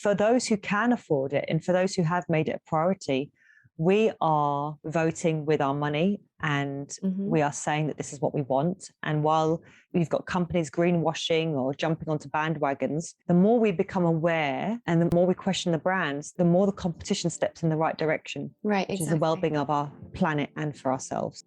for those who can afford it and for those who have made it a priority, we are voting with our money and we are saying that this is what we want. And while you've got companies greenwashing or jumping onto bandwagons, the more we become aware and the more we question the brands, the more the competition steps in the right direction. Right, which is the exactly. well-being of our planet and for ourselves.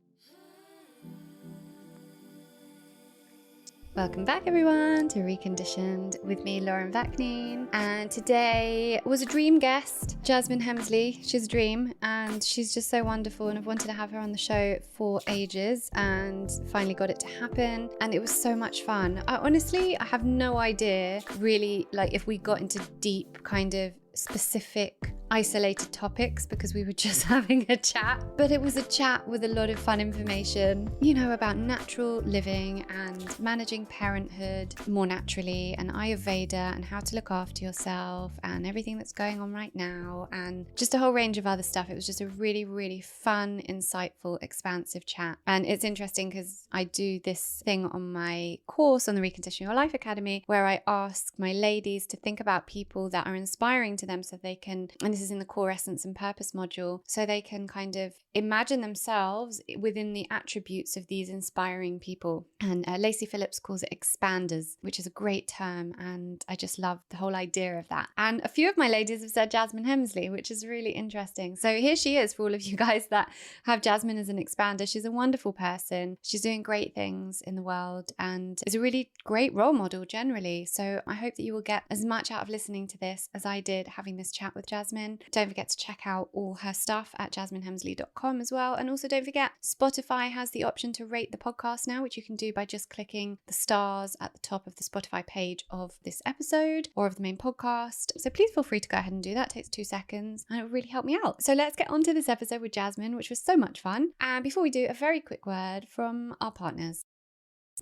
Welcome back, everyone, to Reconditioned with me, Lauren Vaknin. And today was a dream guest, Jasmine Hemsley. She's a dream and she's just so wonderful. And I've wanted to have her on the show for ages and finally got it to happen. And it was so much fun. I have no idea really, like, if we got into deep kind of specific isolated topics because we were just having a chat, but it was a chat with a lot of fun information, about natural living and managing parenthood more naturally, and Ayurveda and how to look after yourself and everything that's going on right now, and just a whole range of other stuff. It was just a really, really fun, insightful, expansive chat. And it's interesting because I do this thing on my course on the Reconditioned Your Life Academy where I ask my ladies to think about people that are inspiring to them so they can, and this is in the core essence and purpose module, so they can kind of imagine themselves within the attributes of these inspiring people. And Lacey Phillips calls it expanders, which is a great term, and I just love the whole idea of that. And a few of my ladies have said Jasmine Hemsley, which is really interesting. So here she is for all of you guys that have Jasmine as an expander. She's a wonderful person. She's doing great things in the world and is a really great role model generally. So I hope that you will get as much out of listening to this as I did having this chat with Jasmine. Don't forget to check out all her stuff at jasminehemsley.com as well. And also don't forget, Spotify has the option to rate the podcast now, which you can do by just clicking the stars at the top of the Spotify page of this episode or of the main podcast. So please feel free to go ahead and do that. It takes 2 seconds and it will really help me out. So let's get on to this episode with Jasmine, which was so much fun. And before we do, a very quick word from our partners.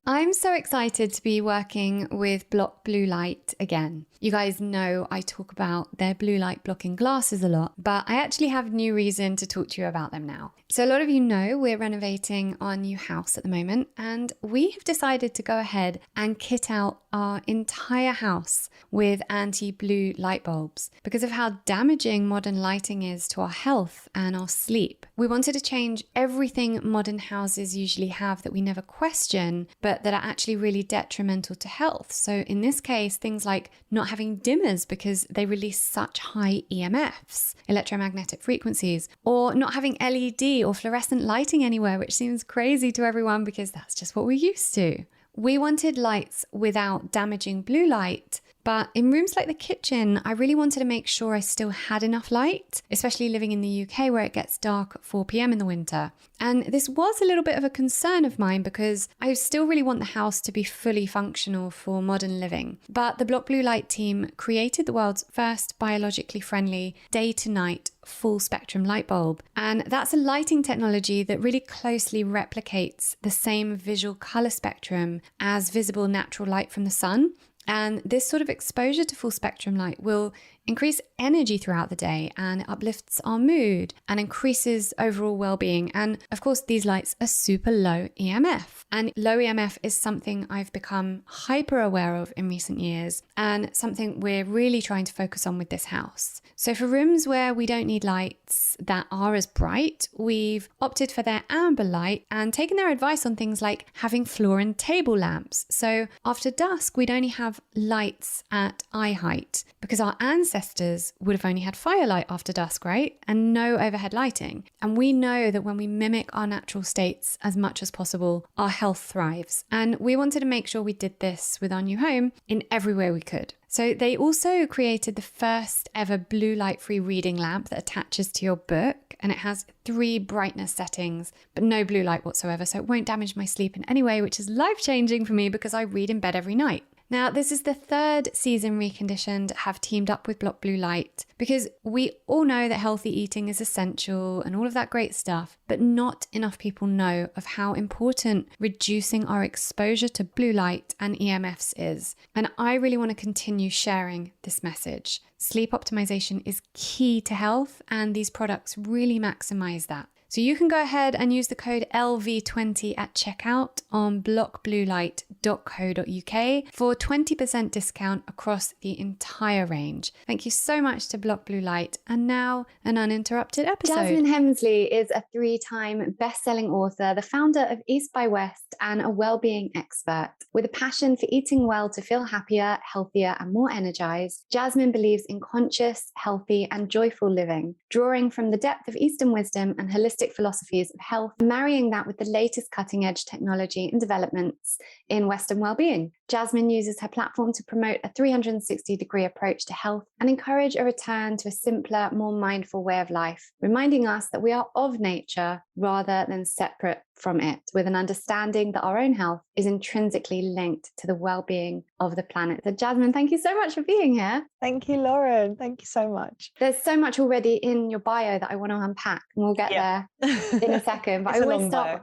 I'm so excited to be working with Block Blue Light again. You guys know I talk about their blue light blocking glasses a lot, but I actually have new reason to talk to you about them now. So a lot of you know we're renovating our new house at the moment, and we have decided to go ahead and kit out our entire house with anti-blue light bulbs because of how damaging modern lighting is to our health and our sleep. We wanted to change everything modern houses usually have that we never question, but that are actually really detrimental to health. So in this case, things like not having dimmers because they release such high EMFs, electromagnetic frequencies, or not having LED or fluorescent lighting anywhere, which seems crazy to everyone because that's just what we're used to. We wanted lights without damaging blue light, but in rooms like the kitchen, I really wanted to make sure I still had enough light, especially living in the UK where it gets dark at 4 p.m. in the winter. And this was a little bit of a concern of mine because I still really want the house to be fully functional for modern living. But the Block Blue Light team created the world's first biologically friendly day to night full spectrum light bulb. And that's a lighting technology that really closely replicates the same visual color spectrum as visible natural light from the sun. And this sort of exposure to full spectrum light will increase energy throughout the day, and it uplifts our mood and increases overall well-being. And of course, these lights are super low EMF. And low EMF is something I've become hyper aware of in recent years and something we're really trying to focus on with this house. So for rooms where we don't need lights that are as bright, we've opted for their amber light and taken their advice on things like having floor and table lamps. So after dusk, we'd only have lights at eye height because our ancestors would have only had firelight after dusk, right? And no overhead lighting. And we know that when we mimic our natural states as much as possible, our health thrives. And we wanted to make sure we did this with our new home in every way we could. So they also created the first ever blue light free reading lamp that attaches to your book, and it has 3 brightness settings, but no blue light whatsoever. So it won't damage my sleep in any way, which is life-changing for me because I read in bed every night. Now, this is the 3rd season Reconditioned have teamed up with Block Blue Light because we all know that healthy eating is essential and all of that great stuff, but not enough people know of how important reducing our exposure to blue light and EMFs is. And I really want to continue sharing this message. Sleep optimization is key to health, and these products really maximize that. So you can go ahead and use the code LV20 at checkout on blockbluelight.co.uk for 20% discount across the entire range. Thank you so much to Block Blue Light. And now an uninterrupted episode. Jasmine Hemsley is a 3-time best-selling author, the founder of East by West, and a well-being expert. With a passion for eating well to feel happier, healthier, and more energized, Jasmine believes in conscious, healthy, and joyful living, drawing from the depth of Eastern wisdom and holistic philosophies of health, marrying that with the latest cutting-edge technology and developments in Western well-being. Jasmine uses her platform to promote a 360-degree approach to health and encourage a return to a simpler, more mindful way of life, reminding us that we are of nature rather than separate from it, with an understanding that our own health is intrinsically linked to the well-being of the planet. So Jasmine, thank you so much for being here. Thank you, Lauren. Thank you so much. There's so much already in your bio that I want to unpack, and we'll get there in a second. But I always start.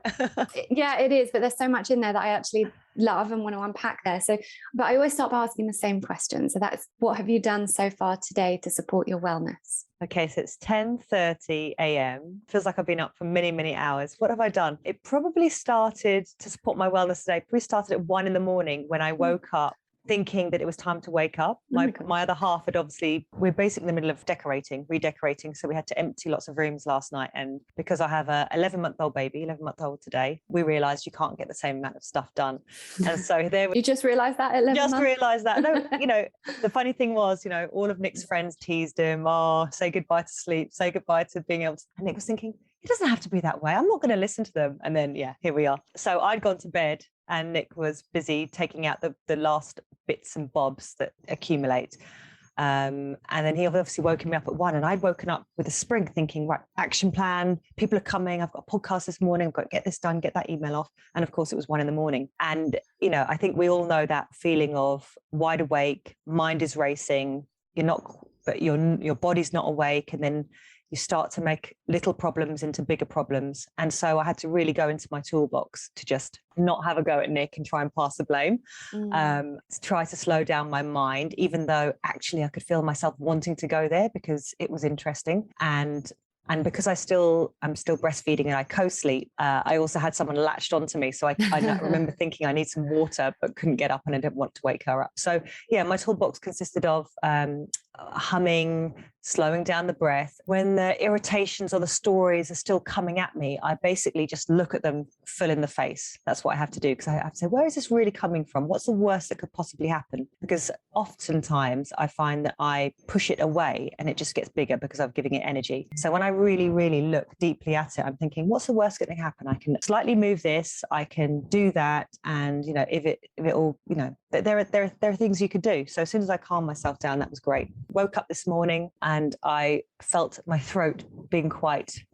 Yeah, it is. But there's so much in there that I actually love and want to unpack there. So, but I always start by asking the same question. So that's, what have you done so far today to support your wellness? Okay, so it's 10:30 a.m. Feels like I've been up for many, many hours. What have I done? It probably started to support my wellness today. Probably started at 1 a.m. when I woke up thinking that it was time to wake up. My other half had obviously, we're basically in the middle of redecorating. So we had to empty lots of rooms last night. And because I have a 11-month-old baby, 11-month-old today, we realized you can't get the same amount of stuff done. And so there You just realized that at 11 Just months? realized that. No, the funny thing was, all of Nick's friends teased him, say goodbye to sleep, say goodbye to being able to, and Nick was thinking, it doesn't have to be that way. I'm not going to listen to them. And then, here we are. So I'd gone to bed and Nick was busy taking out the last bits and bobs that accumulate. And then he obviously woke me up at 1, and I'd woken up with a spring thinking, right, action plan, people are coming, I've got a podcast this morning, I've got to get this done, get that email off. And of course it was 1 a.m. And, I think we all know that feeling of wide awake, mind is racing, but your body's not awake. And then you start to make little problems into bigger problems. And so I had to really go into my toolbox to just not have a go at Nick and try and pass the blame, to try to slow down my mind, even though actually I could feel myself wanting to go there because it was interesting. And because I'm still breastfeeding and I co-sleep, I also had someone latched onto me. So I remember thinking I need some water, but couldn't get up and I didn't want to wake her up. So my toolbox consisted of humming, slowing down the breath. When the irritations or the stories are still coming at me, I basically just look at them full in the face. That's what I have to do, because I have to say, where is this really coming from? What's the worst that could possibly happen? Because oftentimes I find that I push it away and it just gets bigger because I'm giving it energy. So when I really, really look deeply at it, I'm thinking, what's the worst that can happen? I can slightly move this, I can do that. And, if it all, there are things you could do. So as soon as I calmed myself down, that was great. Woke up this morning and I felt my throat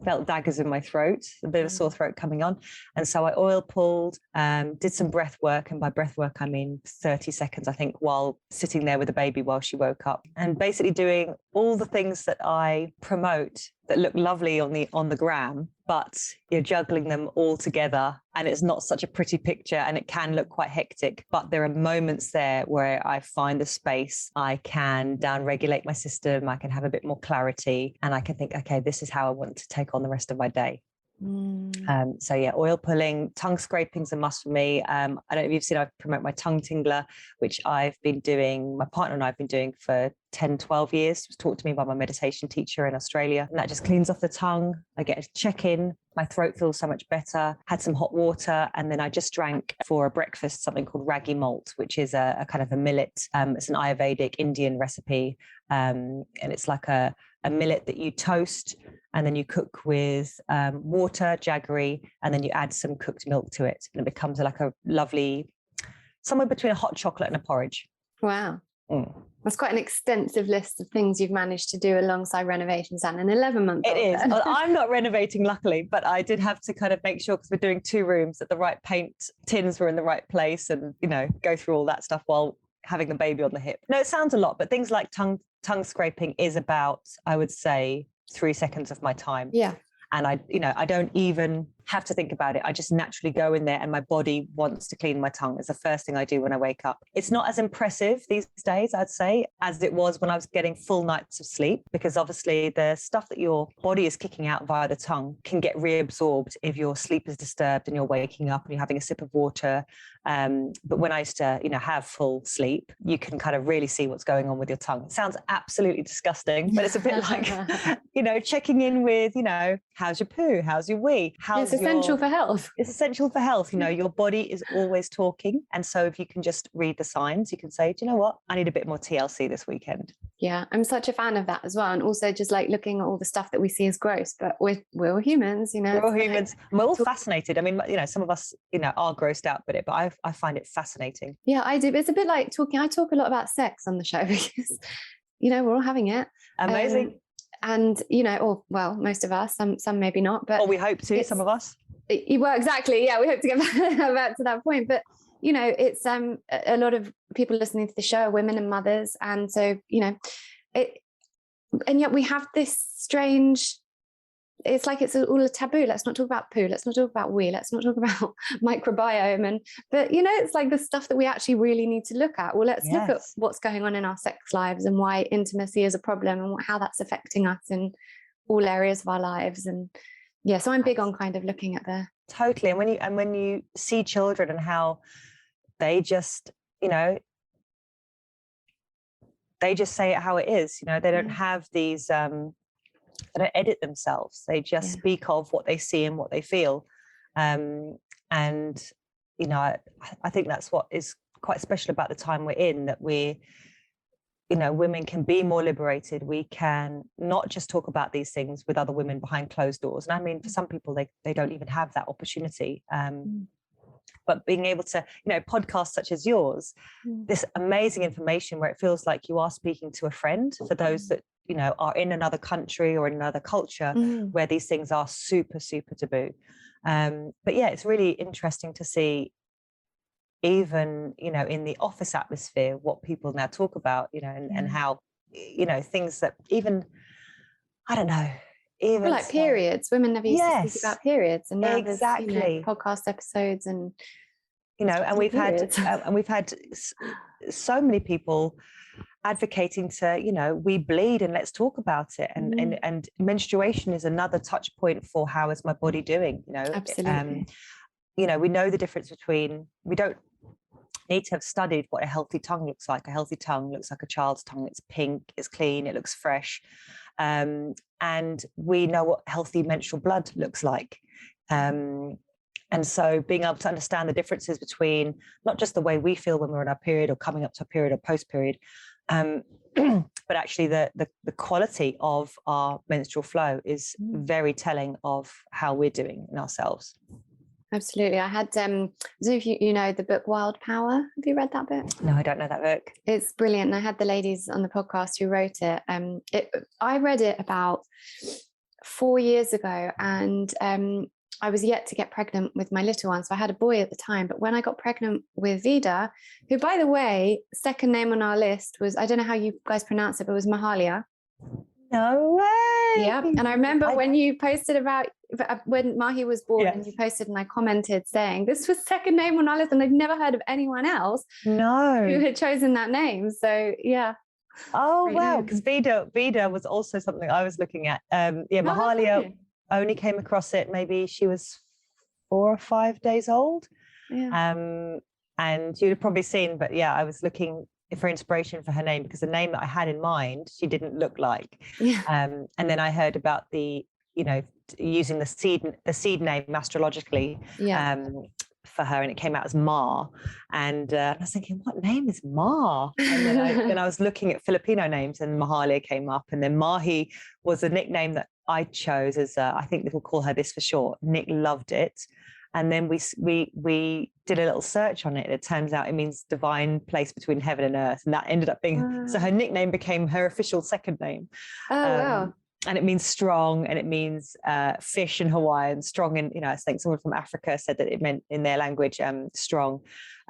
felt daggers in my throat, a bit of sore throat coming on. And so I oil pulled, did some breath work. And by breath work, I mean 30 seconds, I think, while sitting there with the baby while she woke up, and basically doing all the things that I promote that look lovely on the gram, but you're juggling them all together and it's not such a pretty picture and it can look quite hectic. But there are moments there where I find the space, I can down-regulate my system, I can have a bit more clarity, and I can think, okay, this is how I want to take on the rest of my day. Oil pulling, tongue scraping's a must for me. I don't know if you've seen, I promote my tongue tingler, which I've been doing, my partner and I've been doing for 10, 12 years. It was taught to me by my meditation teacher in Australia. And that just cleans off the tongue. I get a check-in. My throat feels so much better. Had some hot water. And then I just drank for a breakfast something called ragi malt, which is a kind of a millet. It's an Ayurvedic Indian recipe. And it's like a millet that you toast and then you cook with water, jaggery, and then you add some cooked milk to it. And it becomes like a lovely, somewhere between a hot chocolate and a porridge. Wow. That's quite an extensive list of things you've managed to do alongside renovations and an 11-month-old. It is. Well, I'm not renovating, luckily, but I did have to kind of make sure, because we're doing 2 rooms, that the right paint tins were in the right place and, go through all that stuff while having the baby on the hip. No, it sounds a lot, but things like tongue scraping is about, I would say, 3 seconds of my time. Yeah. And I don't even have to think about it. I just naturally go in there and my body wants to clean my tongue. It's the first thing I do when I wake up. It's not as impressive these days, I'd say, as it was when I was getting full nights of sleep, because obviously the stuff that your body is kicking out via the tongue can get reabsorbed if your sleep is disturbed and you're waking up and you're having a sip of water. But when I used to, have full sleep, you can kind of really see what's going on with your tongue. It sounds absolutely disgusting, but it's a bit like, checking in with, how's your poo? How's your wee? It's essential for health. It's essential for health. Your body is always talking. And so if you can just read the signs, you can say, do you know what? I need a bit more TLC this weekend. Yeah, I'm such a fan of that as well. And also just like looking at all the stuff that we see as gross, but we're all humans, We're all humans. We're all fascinated. I mean, some of us, are grossed out by it, but I find it fascinating. Yeah, I do. But it's a bit like talking. I talk a lot about sex on the show because, we're all having it. Amazing. And, or well, most of us, some maybe not, but. Or we hope to, some of us. Well, exactly. Yeah, we hope to get back to that point. But, it's a lot of people listening to the show are women and mothers. And so, and yet we have this strange, it's like it's all a taboo. Let's not talk about poo. Let's not talk about wee. Let's not talk about microbiome. But, it's like the stuff that we actually really need to look at. Well, let's look at what's going on in our sex lives and why intimacy is a problem and how that's affecting us in all areas of our lives. And yeah, so I'm big on kind of looking at the. Totally. And when you see children and how they just, they just say it how it is, they don't have these, they don't edit themselves. They just speak of what they see and what they feel. And, I think that's what is quite special about the time we're in, that women can be more liberated. We can not just talk about these things with other women behind closed doors. And I mean, for some people, they don't even have that opportunity. But being able to, podcasts such as yours, this amazing information where it feels like you are speaking to a friend for those that, are in another country or in another culture where these things are super, super taboo. But yeah, it's really interesting to see even, in the office atmosphere, what people now talk about, and how, things that even, I don't know, even like periods, women never used to speak about periods, and now exactly there's, podcast episodes and and we've had so many people advocating to we bleed and let's talk about it, and menstruation is another touch point for how is my body doing. Absolutely. We know the difference between, we don't need to have studied what a healthy tongue looks like. A healthy tongue looks like a child's tongue. It's pink, it's clean, it looks fresh. And we know what healthy menstrual blood looks like. And so being able to understand the differences between not just the way we feel when we're in our period or coming up to a period or post-period, but actually the quality of our menstrual flow is very telling of how we're doing in ourselves. Absolutely. I had, I don't know if you know the book Wild Power. Have you read that book? No, I don't know that book. It's brilliant. And I had the ladies on the podcast who wrote it. I read it about 4 years ago, and I was yet to get pregnant with my little one. So I had a boy at the time. But when I got pregnant with Vida, who, by the way, second name on our list was, I don't know how you guys pronounce it, but it was Mahalia. No way. Yeah. And I remember when you posted about when Mahi was born, and you posted and I commented saying this was second name on our list, and I'd never heard of anyone else who had chosen that name. So yeah. Oh, wow. Because Vida was also something I was looking at. Mahalia only came across it, maybe she was 4 or 5 days old. Yeah. And you'd have probably seen, but yeah, I was looking for inspiration for her name because the name that I had in mind, she didn't look like. Yeah. And then I heard about the, using the seed name astrologically for her, and it came out as Ma. And I was thinking, what name is Ma? And then I was looking at Filipino names, and Mahalia came up, and then Mahi was a nickname that I chose as I think we'll call her this for short. Nick loved it. And then we did a little search on it. It turns out it means divine place between heaven and earth. And that ended up being, so her nickname became her official second name. Oh, wow. And it means strong, and it means fish in Hawaiian, strong in, I think someone from Africa said that it meant in their language, strong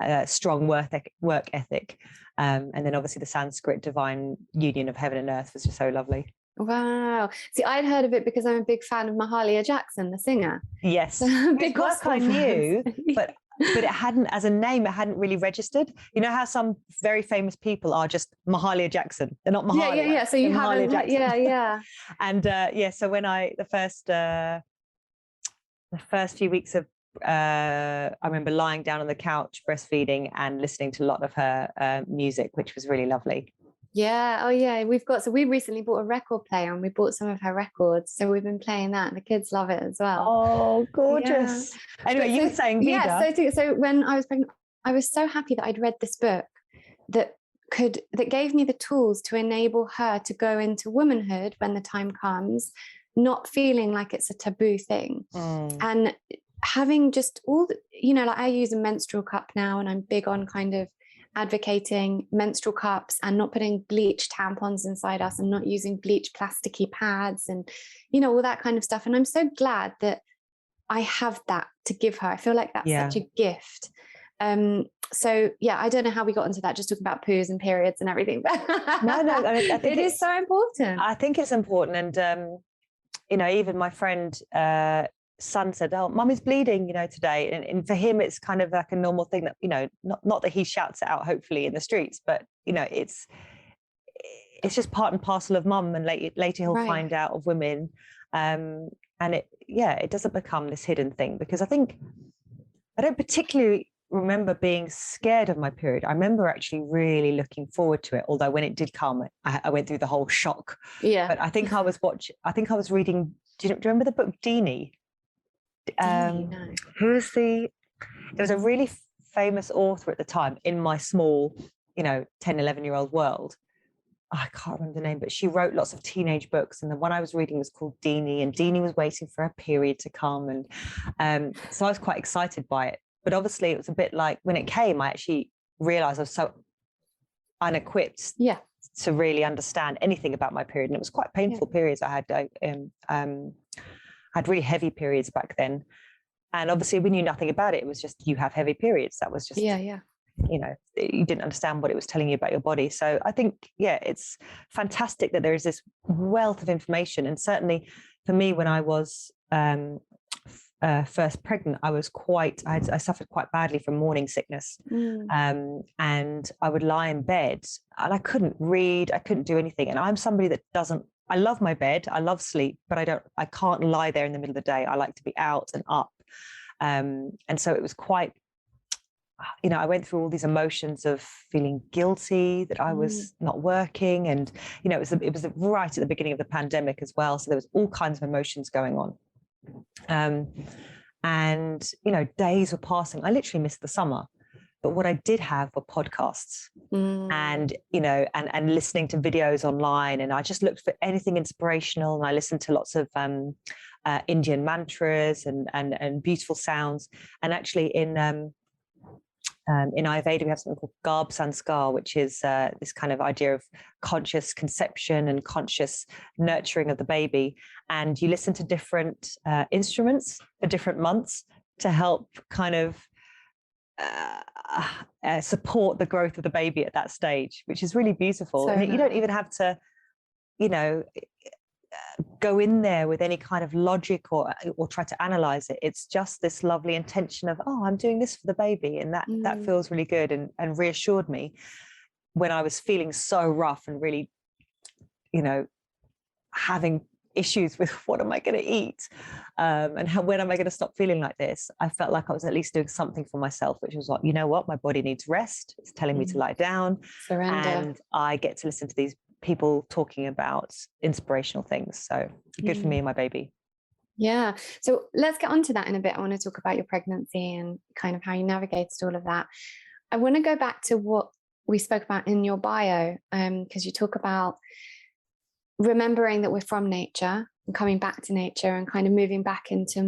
work ethic. And then obviously the Sanskrit divine union of heaven and earth was just so lovely. Wow. See, I'd heard of it because I'm a big fan of Mahalia Jackson, the singer. Yes. Big His work gospel I fan. knew, but it hadn't, as a name, it hadn't really registered. You know how some very famous people are just Mahalia Jackson. They're not Mahalia. Yeah. So you haven't, yeah. And so when the first few weeks of I remember lying down on the couch breastfeeding and listening to a lot of her music, which was really lovely. Yeah. Oh yeah. We recently bought a record player and we bought some of her records. So we've been playing that and the kids love it as well. Oh, gorgeous. Yeah. Anyway, you were saying Vida. Yeah. So when I was pregnant, I was so happy that I'd read this book that gave me the tools to enable her to go into womanhood when the time comes, not feeling like it's a taboo thing. And having just like I use a menstrual cup now, and I'm big on kind of advocating menstrual cups and not putting bleach tampons inside us and not using bleach plasticky pads and all that kind of stuff. And I'm so glad that I have that to give her. I feel like that's such a gift. So yeah, I don't know how we got into that, just talking about poos and periods and everything, but no, I think it is so important. I think it's important. And even my friend son said, "Oh, mum is bleeding, today." And for him, it's kind of like a normal thing that, not that he shouts it out, hopefully, in the streets, but it's just part and parcel of mum. And later he'll find out of women. And it doesn't become this hidden thing, because I don't particularly remember being scared of my period. I remember actually really looking forward to it. Although when it did come, I went through the whole shock. Yeah. But I think I was reading, do you remember the book Dini? No. There was a really famous author at the time in my small 10, 11-year-old world. I can't remember the name, but she wrote lots of teenage books, and the one I was reading was called Dini, and Dini was waiting for her period to come, and so I was quite excited by it. But obviously it was a bit like, when it came, I actually realized I was so unequipped to really understand anything about my period, and it was quite painful periods I had really heavy periods back then, and obviously we knew nothing about it. It was just, you have heavy periods. That was just you didn't understand what it was telling you about your body. So I think it's fantastic that there is this wealth of information. And certainly for me, when I was first pregnant, I suffered quite badly from morning sickness, and I would lie in bed and I couldn't read, I couldn't do anything. And I'm somebody that I love my bed, I love sleep, but I can't lie there in the middle of the day. I like to be out and up. And so it was quite, I went through all these emotions of feeling guilty that I was not working. And, it was right at the beginning of the pandemic as well. So there was all kinds of emotions going on. And, days were passing. I literally missed the summer. But what I did have were podcasts and, and listening to videos online. And I just looked for anything inspirational. And I listened to lots of Indian mantras and beautiful sounds. And actually in Ayurveda, we have something called Garb Sanskar, which is this kind of idea of conscious conception and conscious nurturing of the baby. And you listen to different instruments for different months to help kind of support the growth of the baby at that stage, which is really beautiful. And you don't even have to, go in there with any kind of logic or try to analyze it. It's just this lovely intention of, I'm doing this for the baby, and that feels really good and reassured me when I was feeling so rough and really, having issues with what am I going to eat, and when am I going to stop feeling like this. I felt like I was at least doing something for myself, which was like, you know what, my body needs rest. It's telling me to lie down, surrender, and I get to listen to these people talking about inspirational things. So good for me and my baby. Yeah. So let's get onto that in a bit. I want to talk about your pregnancy and kind of how you navigated all of that. I want to go back to what we spoke about in your bio, because you talk about remembering that we're from nature and coming back to nature and kind of moving back into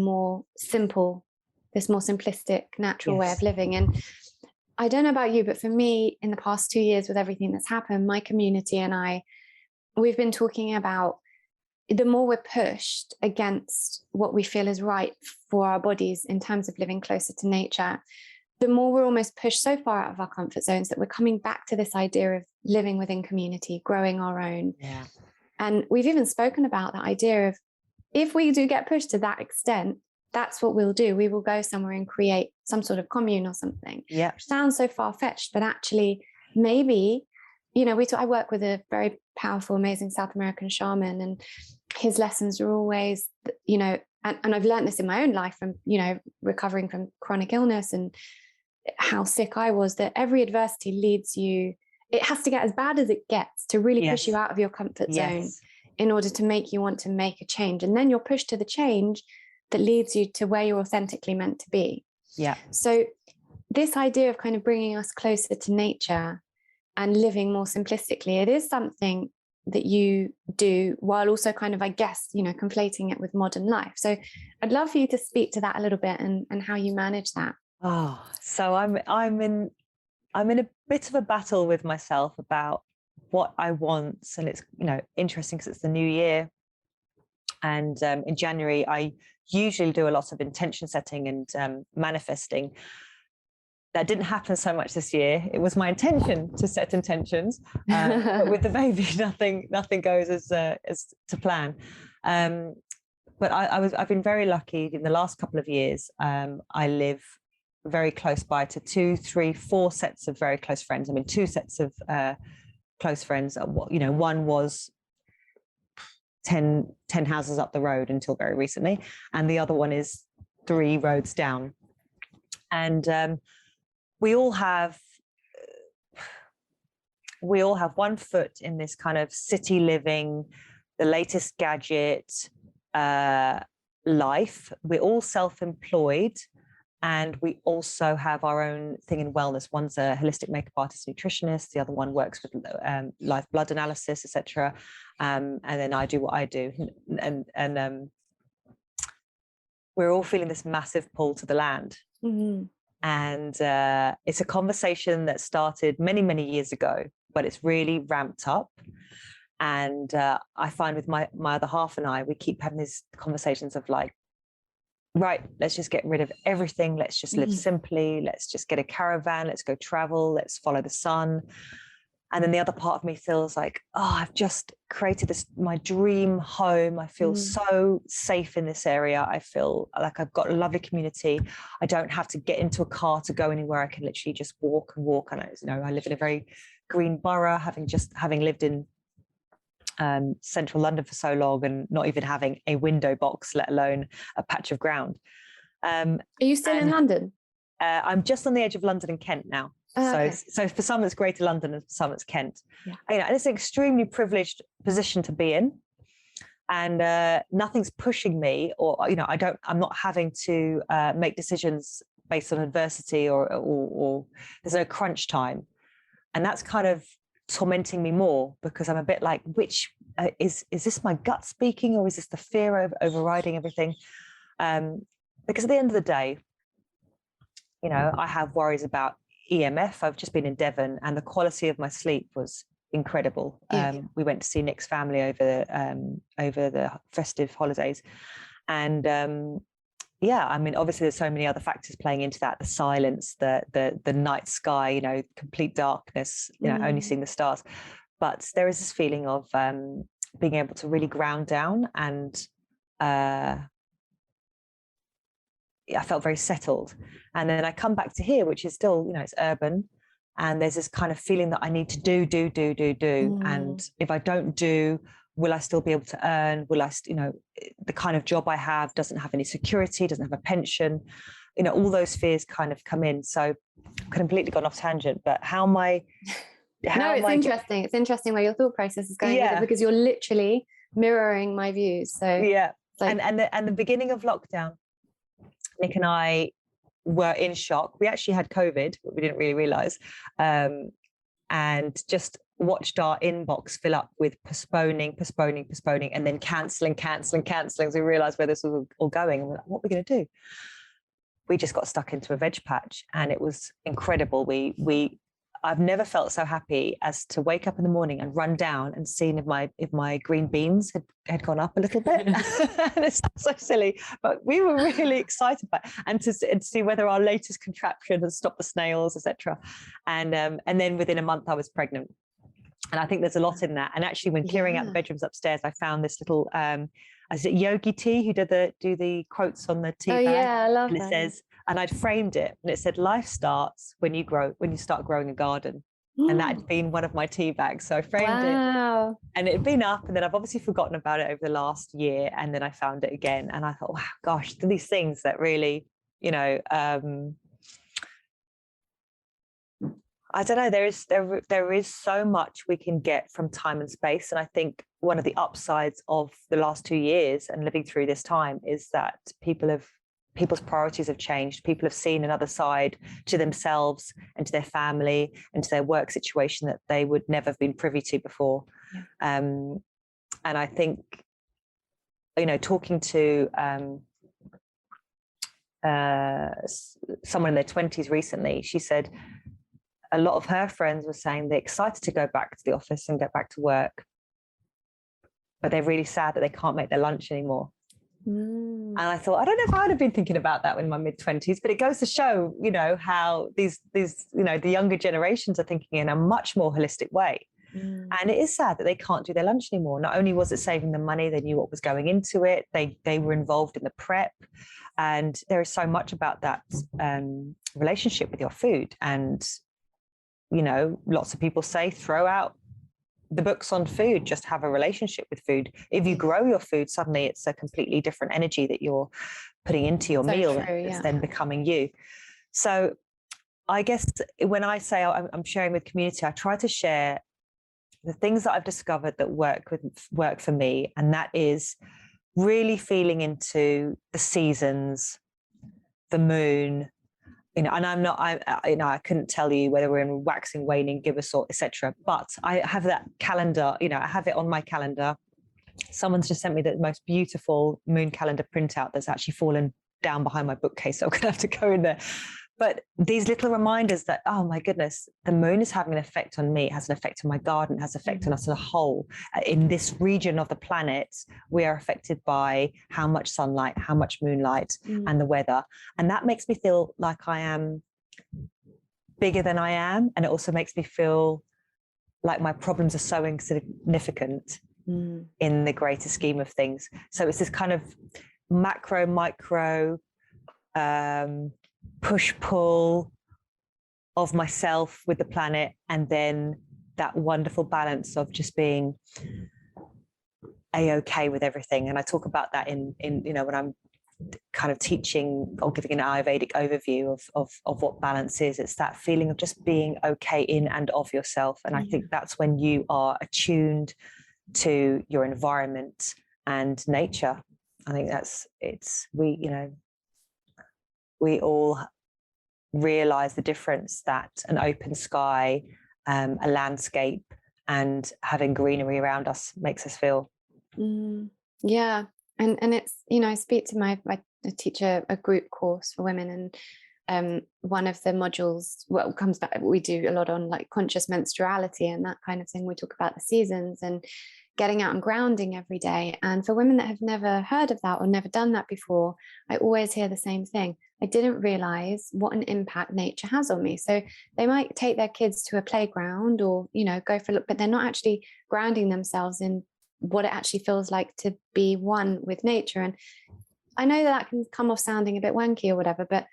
this more simplistic, natural way of living. And I don't know about you, but for me, in the past 2 years, with everything that's happened, my community and we've been talking about the more we're pushed against what we feel is right for our bodies in terms of living closer to nature, the more we're almost pushed so far out of our comfort zones that we're coming back to this idea of living within community, growing our own. Yeah. And we've even spoken about that idea of, if we do get pushed to that extent, that's what we'll do. We will go somewhere and create some sort of commune or something. Yeah. Which sounds so far-fetched, but actually maybe, you know, I work with a very powerful, amazing South American shaman, and his lessons are always, you know, and I've learned this in my own life from, you know, recovering from chronic illness and how sick I was, that every adversity leads you, it has to get as bad as it gets to really push you out of your comfort zone in order to make you want to make a change. And then you're pushed to the change that leads you to where you're authentically meant to be. Yeah. So this idea of kind of bringing us closer to nature and living more simplistically, it is something that you do while also kind of, I guess, you know, conflating it with modern life. So I'd love for you to speak to that a little bit and how you manage that. Oh, so I'm in a bit of a battle with myself about what I want. And it's, you know, interesting because it's the new year. And in January, I usually do a lot of intention setting and manifesting. That didn't happen so much this year. It was my intention to set intentions, but with the baby, nothing goes as to plan. But I've been very lucky in the last couple of years. I live very close by to 2, 3, 4 sets of very close friends. I mean, 2 sets of close friends. You know, one was 10 houses up the road until very recently, and the other one is 3 roads down. And we all have one foot in this kind of city living, the latest gadget life. We're all self-employed, and we also have our own thing in wellness. One's a holistic makeup artist, nutritionist. The other one works with live blood analysis, etc. And then I do what I do, and we're all feeling this massive pull to the land. Mm-hmm. And it's a conversation that started many, many years ago, but it's really ramped up. And I find with my other half and I, we keep having these conversations of like, right, let's just get rid of everything. Let's just live simply. Let's just get a caravan. Let's go travel. Let's follow the sun. And then the other part of me feels like, oh, I've just created my dream home. I feel so safe in this area. I feel like I've got a lovely community. I don't have to get into a car to go anywhere. I can literally just walk and walk. And I live in a very green borough, having lived in central London for so long and not even having a window box, let alone a patch of ground. Are you still in London? I'm just on the edge of London and Kent now. So for some it's Greater London and for some it's Kent. Yeah. And it's an extremely privileged position to be in, and nothing's pushing me, or I'm not having to make decisions based on adversity or there's no crunch time, and that's kind of tormenting me more, because I'm a bit like, which is this my gut speaking, or is this the fear overriding everything? Because at the end of the day, I have worries about EMF. I've just been in Devon, and the quality of my sleep was incredible. We went to see Nick's family over the festive holidays, and obviously there's so many other factors playing into that: the silence, the night sky, complete darkness, only seeing the stars. But there is this feeling of being able to really ground down, and I felt very settled. And then I come back to here, which is still, it's urban, and there's this kind of feeling that I need to do. And if I don't do, will I still be able to earn? Will I, the kind of job I have doesn't have any security, doesn't have a pension, all those fears kind of come in. So I've completely gone off tangent, but interesting. It's interesting where your thought process is going with it, because you're literally mirroring my views. So and the beginning of lockdown, Nick and I were in shock. We actually had COVID, but we didn't really realize, and just watched our inbox fill up with postponing, and then cancelling. So we realized where this was all going. And we're like, what are we going to do? We just got stuck into a veg patch, and it was incredible. I've never felt so happy as to wake up in the morning and run down and see if my green beans had gone up a little bit. And it's so silly, but we were really excited about it, and to see whether our latest contraption has stopped the snails, etc. And then within a month I was pregnant. And I think there's a lot in that. And actually, when clearing out the bedrooms upstairs, I found this little, is it Yogi Tea who do the quotes on the tea bag? Yeah, I love and it that. says, and I'd framed it, and it said, "Life starts when you start growing a garden." And that had been one of my tea bags. So I framed it, and it had been up, and then I've obviously forgotten about it over the last year. And then I found it again, and I thought, wow, gosh, these things that really, I don't know, there is so much we can get from time and space. And I think one of the upsides of the last 2 years and living through this time is that people's priorities have changed. People have seen another side to themselves and to their family and to their work situation that they would never have been privy to before. And I think, talking to someone in their 20s recently, she said a lot of her friends were saying they're excited to go back to the office and get back to work, but they're really sad that they can't make their lunch anymore. And I thought, I don't know if I would have been thinking about that in my mid-20s, but it goes to show, how these the younger generations are thinking in a much more holistic way. And it is sad that they can't do their lunch anymore. Not only was it saving them money, they knew what was going into it. They were involved in the prep. And there is so much about that relationship with your food. And, lots of people say, throw out the books on food, just have a relationship with food. If you grow your food, suddenly it's a completely different energy that you're putting into your meal. It's then becoming you. So I guess when I say I'm sharing with community, I try to share the things that I've discovered that work for me. And that is really feeling into the seasons, the moon, and I couldn't tell you whether we're in waxing, waning, gibbous, or etc. But I have that calendar, I have it on my calendar. Someone's just sent me the most beautiful moon calendar printout that's actually fallen down behind my bookcase. So I'm going to have to go in there. But these little reminders that, oh my goodness, the moon is having an effect on me. It has an effect on my garden. It has an effect on us as a whole. In this region of the planet, we are affected by how much sunlight, how much moonlight, and the weather. And that makes me feel like I am bigger than I am. And it also makes me feel like my problems are so insignificant in the greater scheme of things. So it's this kind of macro, micro, push-pull of myself with the planet, and then that wonderful balance of just being a-okay with everything. And I talk about that in when I'm kind of teaching or giving an Ayurvedic overview of what balance is. It's that feeling of just being okay in and of yourself. And I think that's when you are attuned to your environment and nature. I think we all realize the difference that an open sky, a landscape, and having greenery around us makes us feel. Yeah. And it's, I speak to I teach a group course for women, and one of the modules, comes back, we do a lot on like conscious menstruality and that kind of thing. We talk about the seasons and getting out and grounding every day. And for women that have never heard of that or never done that before, I always hear the same thing. I didn't realize what an impact nature has on me. So they might take their kids to a playground or, go for a look, but they're not actually grounding themselves in what it actually feels like to be one with nature. And I know that can come off sounding a bit wanky or whatever, but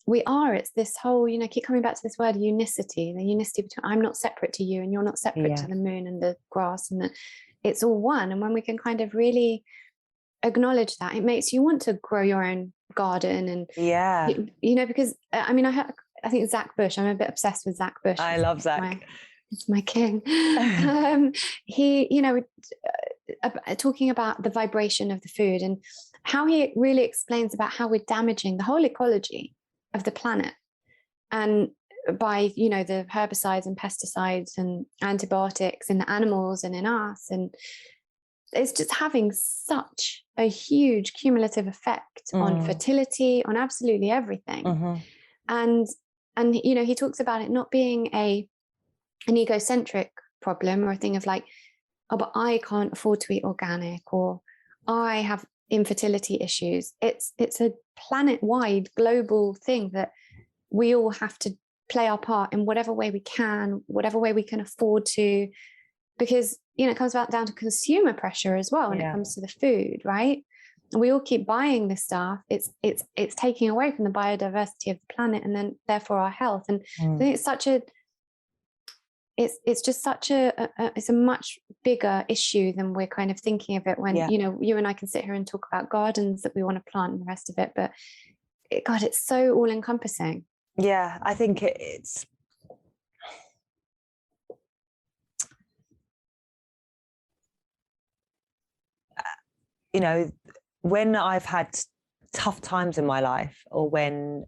it's this whole, keep coming back to this word unicity, the unicity between I'm not separate to you and you're not separate to the moon and the grass, and it's all one. And when we can kind of really acknowledge that, it makes you want to grow your own garden. And because I think Zach Bush, I'm a bit obsessed with Zach Bush. I love Zach. It's my king. He talking about the vibration of the food and how he really explains about how we're damaging the whole ecology of the planet, and by the herbicides and pesticides and antibiotics in the animals and in us, and it's just having such a huge cumulative effect on fertility, on absolutely everything. And he talks about it not being an egocentric problem or a thing of like, oh, but I can't afford to eat organic, or I have infertility issues. It's a planet-wide global thing that we all have to play our part in whatever way we can afford to because, it comes down to consumer pressure as well when it comes to the food, right? And we all keep buying this stuff. It's taking away from the biodiversity of the planet, and then therefore our health. And I think it's just such it's a much bigger issue than we're kind of thinking of it when, you and I can sit here and talk about gardens that we want to plant and the rest of it. But God, it's so all encompassing. Yeah, I think it's, when I've had tough times in my life, or when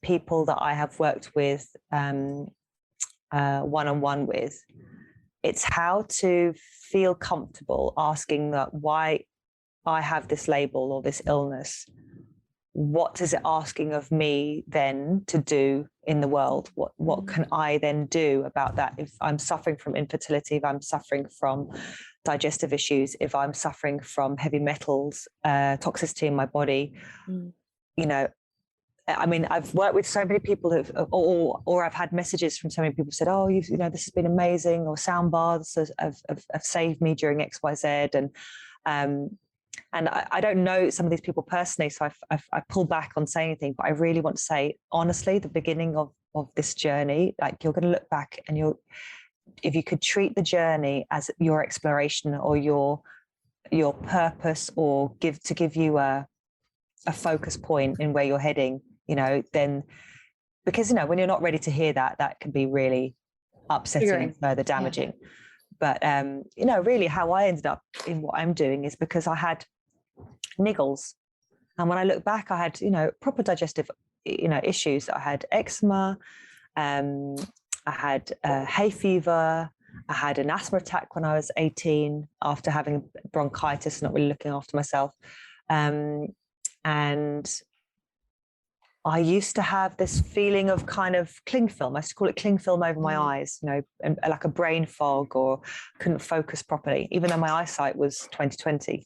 people that I have worked with one-on-one with, it's how to feel comfortable asking that why I have this label or this illness. What is it asking of me then to do in the world? What can I then do about that? If I'm suffering from infertility, if I'm suffering from digestive issues, if I'm suffering from heavy metals, toxicity in my body, I mean, I've worked with so many people or I've had messages from so many people who said, oh, this has been amazing, or sound baths have saved me during XYZ. And I don't know some of these people personally, so I pull back on saying anything, but I really want to say, honestly, the beginning of this journey, like, you're going to look back and if you could treat the journey as your exploration or your purpose, or give you a focus point in where you're heading, then, because, when you're not ready to hear that can be really upsetting and further damaging. Yeah. But, really how I ended up in what I'm doing is because I had niggles. And when I look back, I had, proper digestive, issues. I had eczema, I had hay fever, I had an asthma attack when I was 18 after having bronchitis, not really looking after myself. And I used to have this feeling of kind of cling film. I used to call it cling film over my eyes, and like a brain fog, or couldn't focus properly, even though my eyesight was 20/20.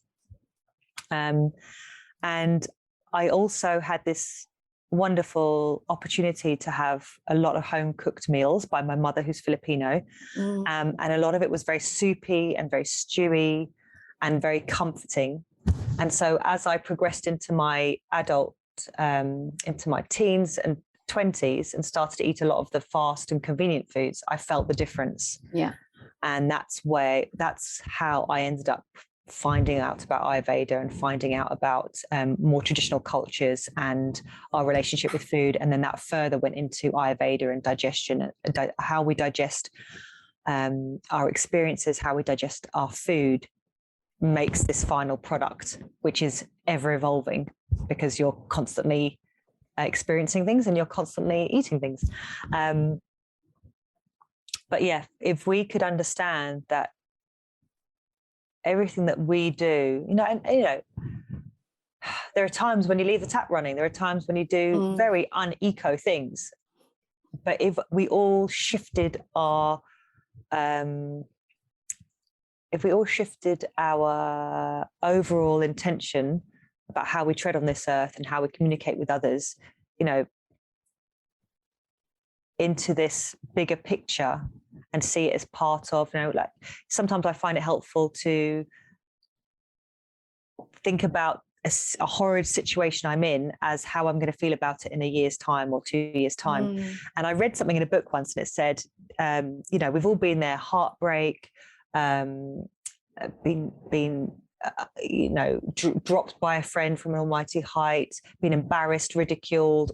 And I also had this wonderful opportunity to have a lot of home cooked meals by my mother, who's Filipino. And a lot of it was very soupy and very stewy and very comforting. And so as I progressed into my into my teens and 20s and started to eat a lot of the fast and convenient foods, I felt the difference. Yeah. And that's how I ended up finding out about Ayurveda and finding out about more traditional cultures and our relationship with food. And then that further went into Ayurveda and digestion, how we digest our experiences, how we digest our food makes this final product, which is ever evolving, because you're constantly experiencing things and you're constantly eating things. But yeah, if we could understand that everything that we do, there are times when you leave the tap running, there are times when you do very uneco things, but if we all shifted our overall intention about how we tread on this earth and how we communicate with others, into this bigger picture and see it as part of, like, sometimes I find it helpful to think about a horrid situation I'm in as how I'm going to feel about it in a year's time or 2 years' time. And I read something in a book once, and it said, we've all been there, heartbreak, been dropped by a friend from an almighty height, been embarrassed, ridiculed,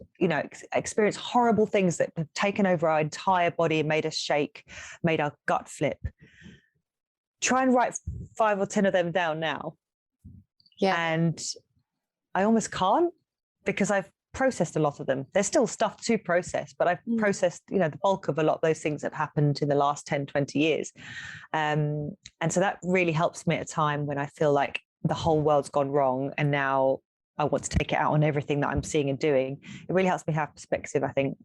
experienced horrible things that have taken over our entire body and made us shake, made our gut flip. Try and write 5 or 10 of them down now. Yeah. And I almost can't, because I've processed a lot of them. There's still stuff to process, but I've processed, the bulk of a lot of those things that have happened in the last 10, 20 years. And so that really helps me at a time when I feel like the whole world's gone wrong and now I want to take it out on everything that I'm seeing and doing. It really helps me have perspective, I think.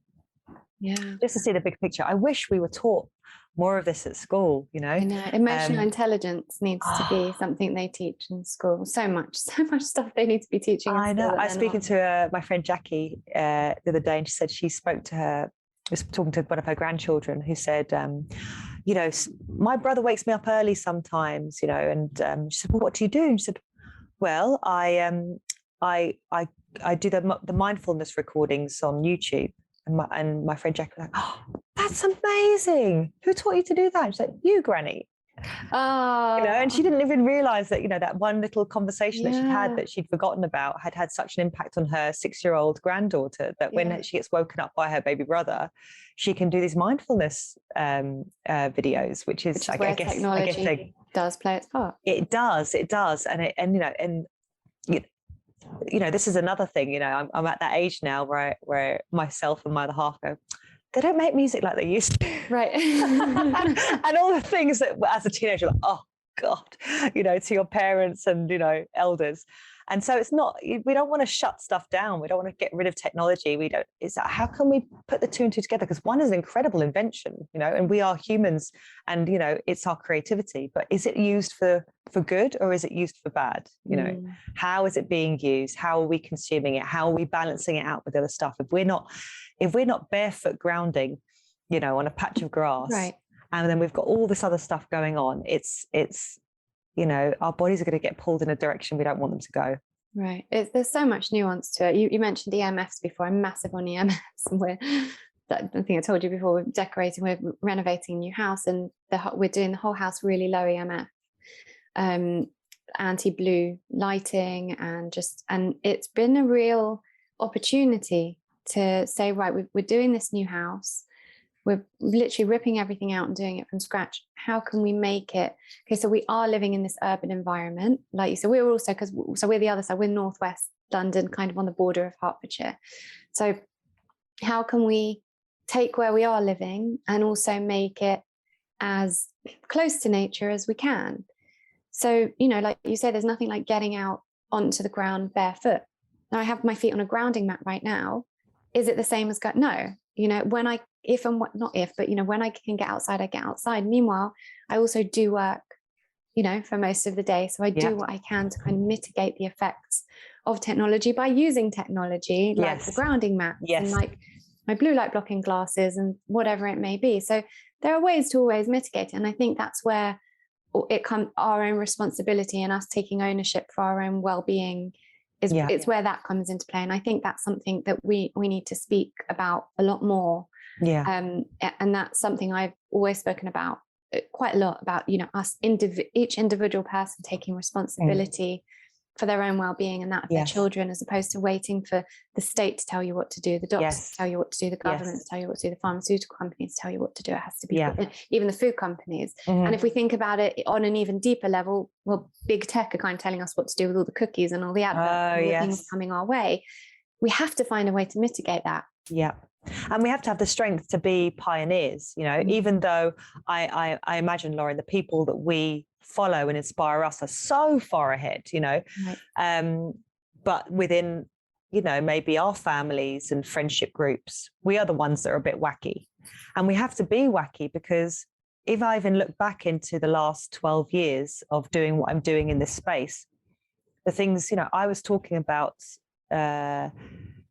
Yeah. Just to see the big picture. I wish we were taught more of this at school, I know. Emotional intelligence needs to be something they teach in school. So much stuff they need to be teaching. I know. I was speaking to my friend Jackie the other day, and she said she was talking to one of her grandchildren, who said, my brother wakes me up early sometimes, and she said, well, what do you do? And she said, well, I do the mindfulness recordings on YouTube. And my friend Jackie was like, oh, that's amazing. Who taught you to do that? She's like, you, Granny. Oh. And she didn't even realize that, that one little conversation that she'd had that she'd forgotten about had such an impact on her 6-year-old granddaughter that when she gets woken up by her baby brother, she can do these mindfulness videos, which is I guess technology does play its part. It does. This is another thing, I'm at that age now where myself and my other half go, they don't make music like they used to. Right. and all the things that as a teenager, like, oh God, to your parents and, elders. And so we don't want to shut stuff down. We don't want to get rid of technology. It's how can we put the two and two together? Because one is an incredible invention, and we are humans and, it's our creativity, but is it used for good or is it used for bad? How is it being used? How are we consuming it? How are we balancing it out with other stuff? If we're not barefoot grounding, on a patch of grass, right, and then we've got all this other stuff going on, it's our bodies are going to get pulled in a direction we don't want them to go. Right. There's so much nuance to it. You mentioned EMFs before. I'm massive on EMFs. I think I told you before, we're decorating, we're renovating a new house, and we're doing the whole house really low EMF, anti-blue lighting, and it's been a real opportunity to say, right, we're doing this new house. We're literally ripping everything out and doing it from scratch. How can we make it? Okay, so we are living in this urban environment. Like you said, we're also, so we're the other side, we're northwest London, kind of on the border of Hertfordshire. So how can we take where we are living and also make it as close to nature as we can? So, like you say, there's nothing like getting out onto the ground barefoot. Now I have my feet on a grounding mat right now. Is it the same as no? When I can get outside, I get outside. Meanwhile, I also do work, for most of the day. So I do what I can to kind of mitigate the effects of technology by using technology, like the grounding mats and like my blue light blocking glasses and whatever it may be. So there are ways to always mitigate it. And I think that's where it comes, our own responsibility and us taking ownership for our own well-being it's where that comes into play. And I think that's something that we need to speak about a lot more. And that's something I've always spoken about quite a lot, about us each individual person taking responsibility for their own well-being and that of their children, as opposed to waiting for the state to tell you what to do, the doctors to tell you what to do, the government to tell you what to do, the pharmaceutical companies to tell you what to do. It has to be even the food companies. And if we think about it on an even deeper level, well, big tech are kind of telling us what to do with all the cookies and all the adverts and all the things coming our way. We have to find a way to mitigate that. And we have to have the strength to be pioneers, even though I imagine, Lauren, the people that we follow and inspire us are so far ahead, but within, maybe our families and friendship groups, we are the ones that are a bit wacky. And we have to be wacky, because if I even look back into the last 12 years of doing what I'm doing in this space, the things, I was talking about,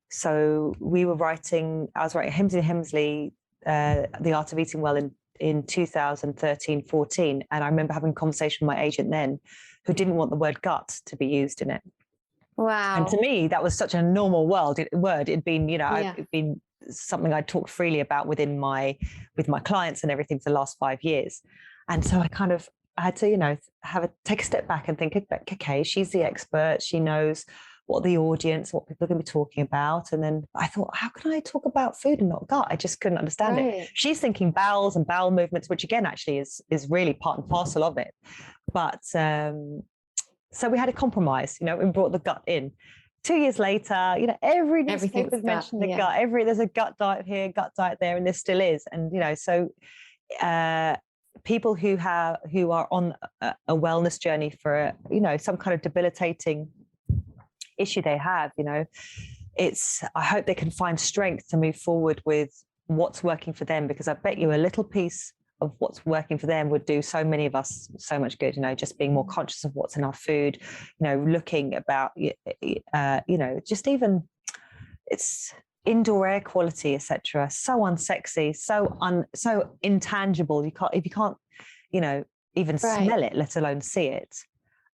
so I was writing Jasmine Hemsley, The Art of Eating Well in 2013-14. And I remember having a conversation with my agent then, who didn't want the word gut to be used in it. Wow. And to me, that was such a normal word. It'd been, it'd been something I talked freely about with my clients and everything for the last 5 years. And so I had to, take a step back and think, okay, she's the expert. She knows what the audience, what people are going to be talking about. And then I thought, how can I talk about food and not gut? I just couldn't understand it. She's thinking bowels and bowel movements, which again, actually is really part and parcel of it. But so we had a compromise, and brought the gut in. 2 years later, every newspaper's mentioned the gut. There's a gut diet here, gut diet there, and there still is. And, so people who are on a wellness journey for, some kind of debilitating issue they have, I hope they can find strength to move forward with what's working for them, because I bet you a little piece of what's working for them would do so many of us so much good, just being more conscious of what's in our food, looking about, just even, it's indoor air quality, etc., so unsexy, so intangible. You can't, even smell it, let alone see it.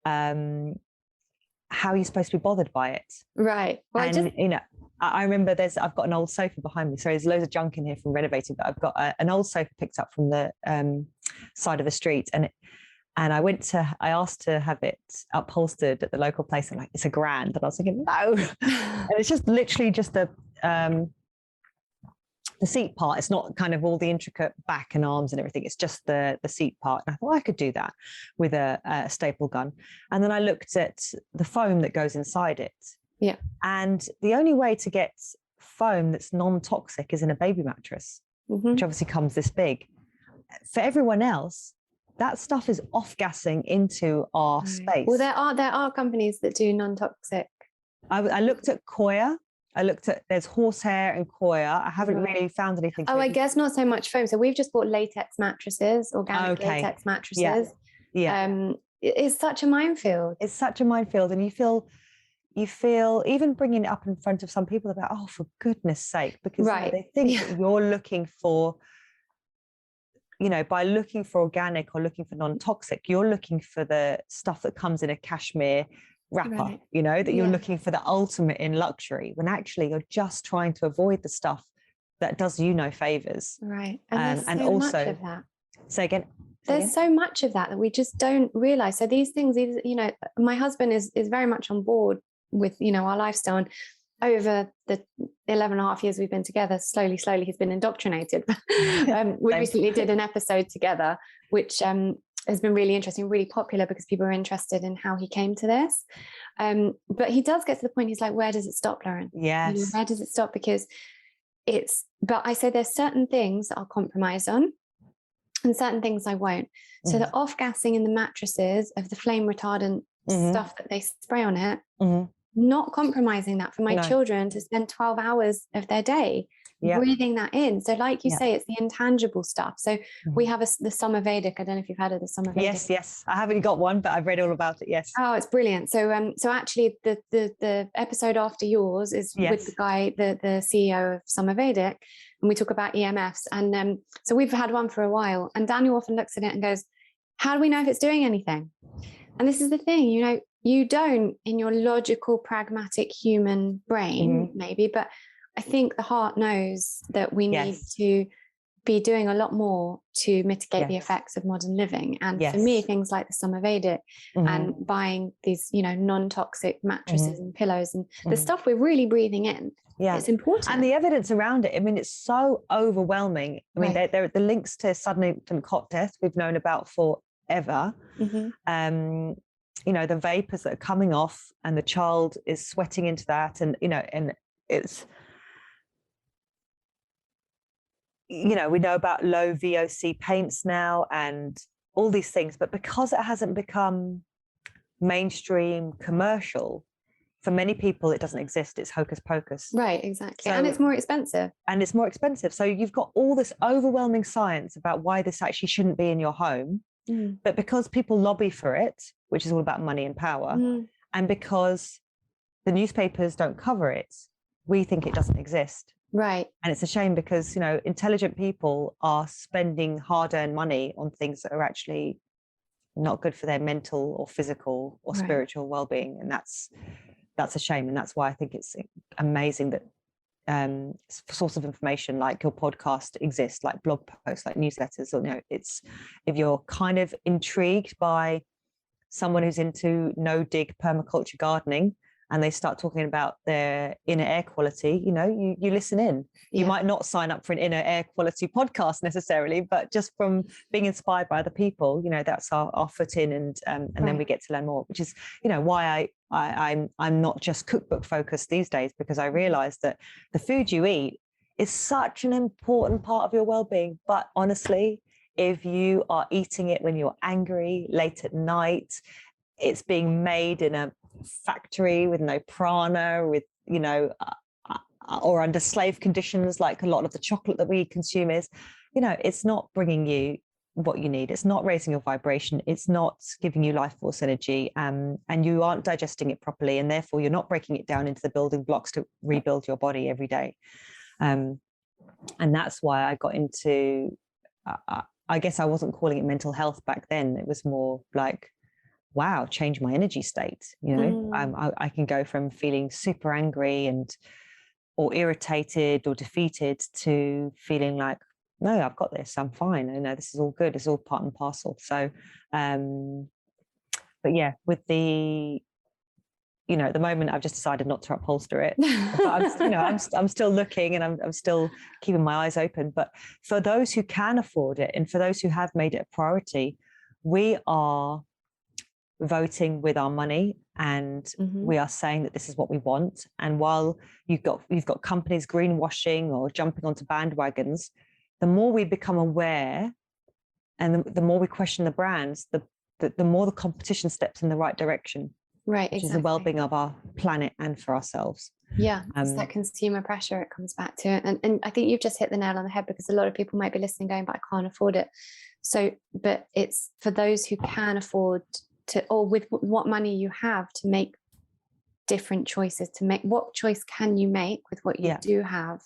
How are you supposed to be bothered by it? Right. Well, and I remember I've got an old sofa behind me. So there's loads of junk in here from renovating, but I've got an old sofa picked up from the side of the street, and I asked to have it upholstered at the local place, and like, it's $1,000. And I was thinking, no. And it's just literally just the seat part. It's not kind of all the intricate back and arms and everything. It's just the seat part. And I thought I could do that with a staple gun. And then I looked at the foam that goes inside it. Yeah. And the only way to get foam that's non-toxic is in a baby mattress, which obviously comes this big. For everyone else, that stuff is off-gassing into our space. Well, there are companies that do non-toxic. I looked at Koya. There's horsehair and Koya. I haven't really found anything. I guess not so much foam. So we've just bought latex mattresses, organic latex mattresses. Yeah. It's such a minefield. It's such a minefield. And you feel even bringing it up in front of some people about, oh, for goodness sake, because they think that you're looking for, by looking for organic or looking for non-toxic, you're looking for the stuff that comes in a cashmere wrapper, that you're looking for the ultimate in luxury, when actually you're just trying to avoid the stuff that does you no favors. Right. And there's so much of that. Say again. There's so much of that we just don't realize. So these things, my husband is very much on board with, our lifestyle. And over the 11 and a half years we've been together, slowly, he's been indoctrinated. We recently did an episode together, which has been really interesting, really popular, because people are interested in how he came to this. But he does get to the point, he's like, where does it stop, Lauren? Yes. Where does it stop? Because but I say there's certain things that I'll compromise on and certain things I won't. So the off-gassing in the mattresses of the flame retardant stuff that they spray on it, not compromising that for my children to spend 12 hours of their day breathing that in. So like you say, it's the intangible stuff. So we have the Summer Vedic. I don't know if you've heard of the Summer Vedic. Yes. I haven't got one, but I've read all about it. Yes. Oh, it's brilliant. So actually the episode after yours is with the guy, the CEO of Summer Vedic, and we talk about EMFs. And so we've had one for a while, and Daniel often looks at it and goes, how do we know if it's doing anything? And this is the thing, you don't, in your logical, pragmatic human brain, maybe, but I think the heart knows that we need to be doing a lot more to mitigate the effects of modern living. And for me, things like the Summer Vedic and buying these, non-toxic mattresses and pillows and the stuff we're really breathing in, it's important. And the evidence around it, I mean, it's so overwhelming. I mean, the links to sudden infant cot death we've known about forever. The vapors that are coming off and the child is sweating into that, and and it's we know about low VOC paints now and all these things, but because it hasn't become mainstream commercial, for many people it doesn't exist. It's hocus pocus. Right, exactly. And it's more expensive. So you've got all this overwhelming science about why this actually shouldn't be in your home. But because people lobby for it, which is all about money and power, and because the newspapers don't cover it, we think it doesn't exist. Right. And it's a shame because, intelligent people are spending hard-earned money on things that are actually not good for their mental or physical or spiritual well-being. And that's a shame. And that's why I think it's amazing that source of information like your podcast exists, like blog posts, like newsletters, or it's, if you're kind of intrigued by someone who's into no-dig permaculture gardening and they start talking about their inner air quality, you listen in. You might not sign up for an inner air quality podcast necessarily, but just from being inspired by other people, that's our foot in, and then we get to learn more, which is, why I'm not just cookbook focused these days, because I realize that the food you eat is such an important part of your well-being. But honestly, if you are eating it when you're angry, late at night, it's being made in a factory with no prana, with or under slave conditions, like a lot of the chocolate that we consume is, it's not bringing you what you need. It's not raising your vibration. It's not giving you life force energy, and you aren't digesting it properly, and therefore you're not breaking it down into the building blocks to rebuild your body every day. And that's why I got into, I guess I wasn't calling it mental health back then. It was more like, wow, change my energy state. I can go from feeling super angry or irritated or defeated to feeling like, no, I've got this, I'm fine. I know this is all good. It's all part and parcel. So, but yeah, with the, at the moment, I've just decided not to upholster it. But I'm still looking, and I'm still keeping my eyes open. But for those who can afford it, and for those who have made it a priority, we are voting with our money, and we are saying that this is what we want. And while you've got companies greenwashing or jumping onto bandwagons, the more we become aware, and the more we question the brands, the more the competition steps in the right direction. Right, which is the well-being of our planet and for ourselves. Yeah, it's that consumer pressure it comes back to. And I think you've just hit the nail on the head, because a lot of people might be listening going, but I can't afford it. So, but it's for those who can afford to, or with what money you have, to make different choices, to make, what choice can you make with what you do have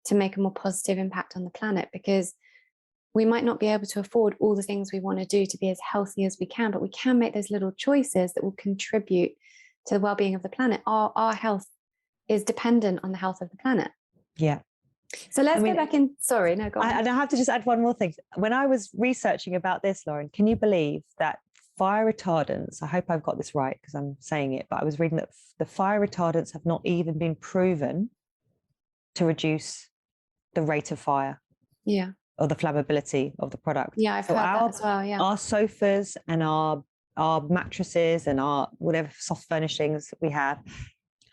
to make a more positive impact on the planet? Because we might not be able to afford all the things we want to do to be as healthy as we can, but we can make those little choices that will contribute to the well-being of the planet. Our health is dependent on the health of the planet. Yeah. So let's go back in. Sorry, no, go on. And I have to just add one more thing. When I was researching about this, Lauren, can you believe that fire retardants, I hope I've got this right because I'm saying it, but I was reading that the fire retardants have not even been proven to reduce the rate of fire. Yeah. Or the flammability of the product. Yeah, I've heard that as well. Yeah. Our sofas and our mattresses and our whatever soft furnishings we have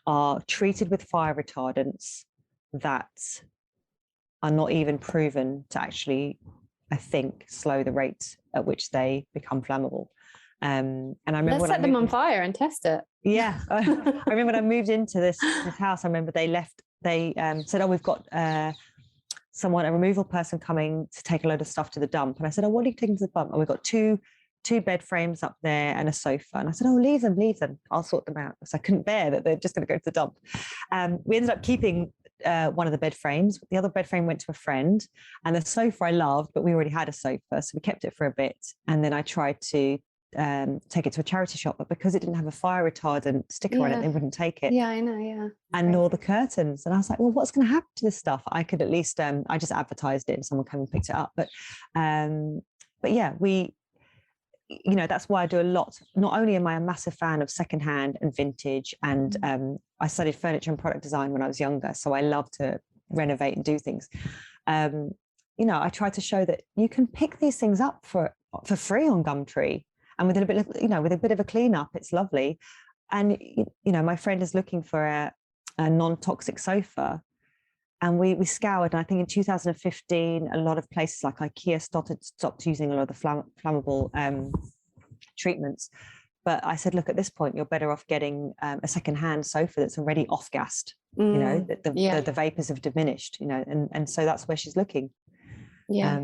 are treated with fire retardants that are not even proven to actually, I think, slow the rate at which they become flammable. And I remember let's set them on fire and test it. Yeah, I remember when I moved into this house. I remember they said, "Oh, we've got." A removal person coming to take a load of stuff to the dump. And I said, "Oh, what are you taking to the dump?" And we've got two bed frames up there and a sofa. And I said, "Oh, leave them. I'll sort them out." So I couldn't bear that they're just going to go to the dump. We ended up keeping one of the bed frames. The other bed frame went to a friend, and the sofa I loved, but we already had a sofa. So we kept it for a bit. And then I tried to take it to a charity shop, but because it didn't have a fire retardant sticker on it, they wouldn't take it. Yeah, I know. Yeah. And nor the curtains. And I was like, well, what's going to happen to this stuff? I could at least, I just advertised it and someone came and picked it up. But yeah, that's why I do a lot. Not only am I a massive fan of secondhand and vintage, and I studied furniture and product design when I was younger, so I love to renovate and do things. I try to show that you can pick these things up for free on Gumtree. And with a bit of a cleanup, it's lovely. And, my friend is looking for a non-toxic sofa. And we scoured. And I think in 2015, a lot of places like IKEA stopped using a lot of the flammable treatments. But I said, look, at this point, you're better off getting a secondhand sofa that's already off-gassed. The vapors have diminished, and so that's where she's looking. Yeah.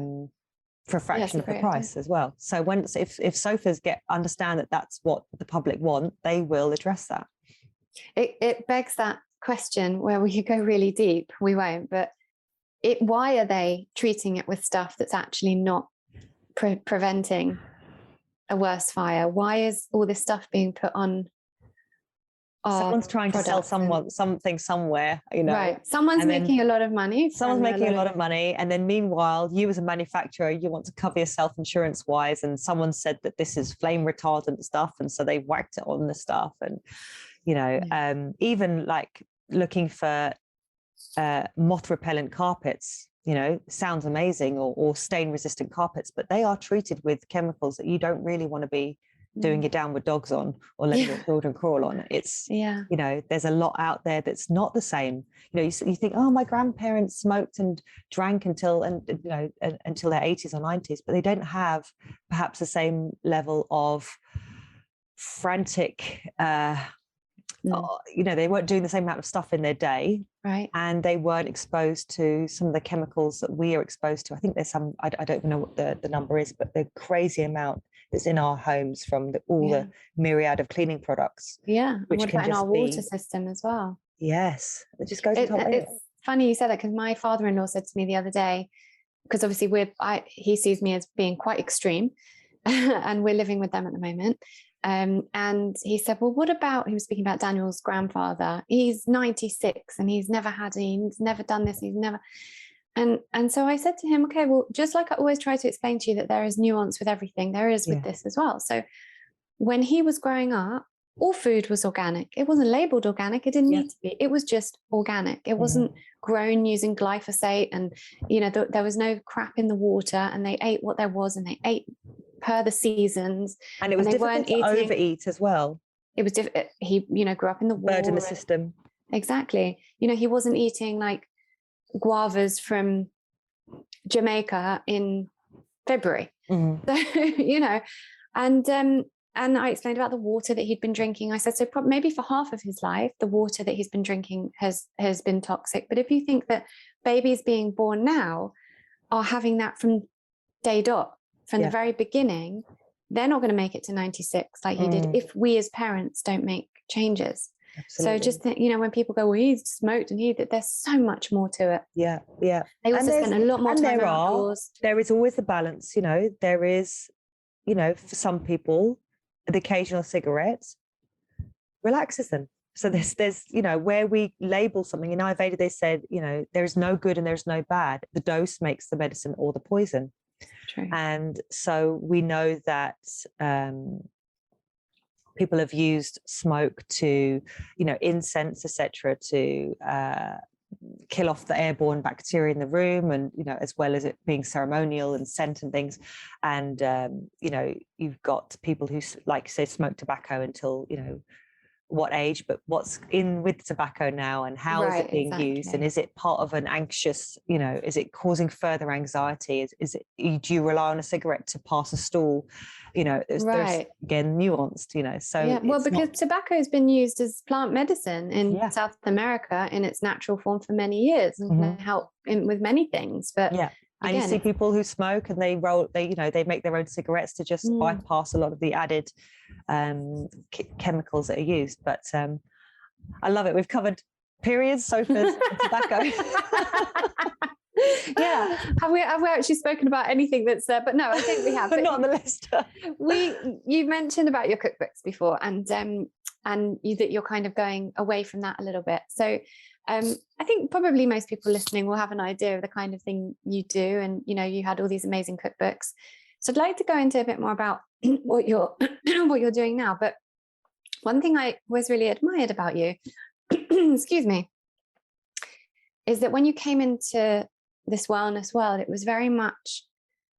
For a fraction of the price as well. So if sofas understand that that's what the public want, they will address that. It begs that question where we could go really deep. We won't, but why are they treating it with stuff that's actually not preventing a worse fire? Why is all this stuff being put on? Someone's trying to sell something somewhere, Right. Someone's making a lot of money. Someone's making a lot of money. And then meanwhile, you as a manufacturer, you want to cover yourself insurance wise. And someone said that this is flame retardant stuff. And so they whacked it on the stuff. And, even like looking for moth repellent carpets, sounds amazing, or stain resistant carpets, but they are treated with chemicals that you don't really want to be doing your downward dogs on or letting your children crawl on. It's there's a lot out there that's not the same. You think, oh, my grandparents smoked and drank until their 80s or 90s, but they don't have perhaps the same level of frantic they weren't doing the same amount of stuff in their day. Right. And they weren't exposed to some of the chemicals that we are exposed to. I think there's some, I don't even know what the number is, but the crazy amount that's in our homes from all the myriad of cleaning products. Yeah. And which what can about in just our water system as well? Yes. It just goes into our brain. It's funny you said that, because my father-in-law said to me the other day, because obviously he sees me as being quite extreme and we're living with them at the moment. And he said, well, what about, he was speaking about Daniel's grandfather. He's 96 and he's never done this. And so I said to him, okay, well, just like I always try to explain to you that there is nuance with everything, there is with this as well. So when he was growing up, all food was organic. It wasn't labeled organic. It didn't need to be. It was just organic. It wasn't grown using glyphosate, and there was no crap in the water, and they ate what there was, and they ate per the seasons. And it was difficult to overeat as well. It was difficult. He, grew up in the war. Bird in the system. Exactly. He wasn't eating like guavas from Jamaica in February. So, and I explained about the water that he'd been drinking. I said, so maybe for half of his life, the water that he's been drinking has been toxic. But if you think that babies being born now are having that from day dot, from the very beginning, they're not going to make it to 96 like he did if we as parents don't make changes. Absolutely. So just think, when people go, well, he smoked and he did, there's so much more to it. Yeah. They also spend a lot more time outdoors. There is always the balance, there is, for some people, the occasional cigarette relaxes them. So there's where we label something in Ayurveda, they said, there is no good and there's no bad. The dose makes the medicine or the poison. True. And so we know that people have used smoke to, incense, etc., to kill off the airborne bacteria in the room, and as well as it being ceremonial and scent and things. And you've got people who, like you say, smoke tobacco until what age, but what's in with tobacco now, and how is it being used, and is it part of an anxious, is it causing further anxiety? Is it, do you rely on a cigarette to pass a stool? There's again nuanced, so because tobacco has been used as plant medicine in South America in its natural form for many years, and can help with many things. But and you see people who smoke and they make their own cigarettes to just bypass a lot of the added chemicals that are used. But I love it. We've covered periods, sofas, and tobacco. Have we actually spoken about anything that's there? But no, I think we have. Not on the list. You mentioned about your cookbooks before, and that you're kind of going away from that a little bit. So I think probably most people listening will have an idea of the kind of thing you do, and you had all these amazing cookbooks. So I'd like to go into a bit more about what you're doing now. But one thing I was really admired about you, excuse me, is that when you came into this wellness world, it was very much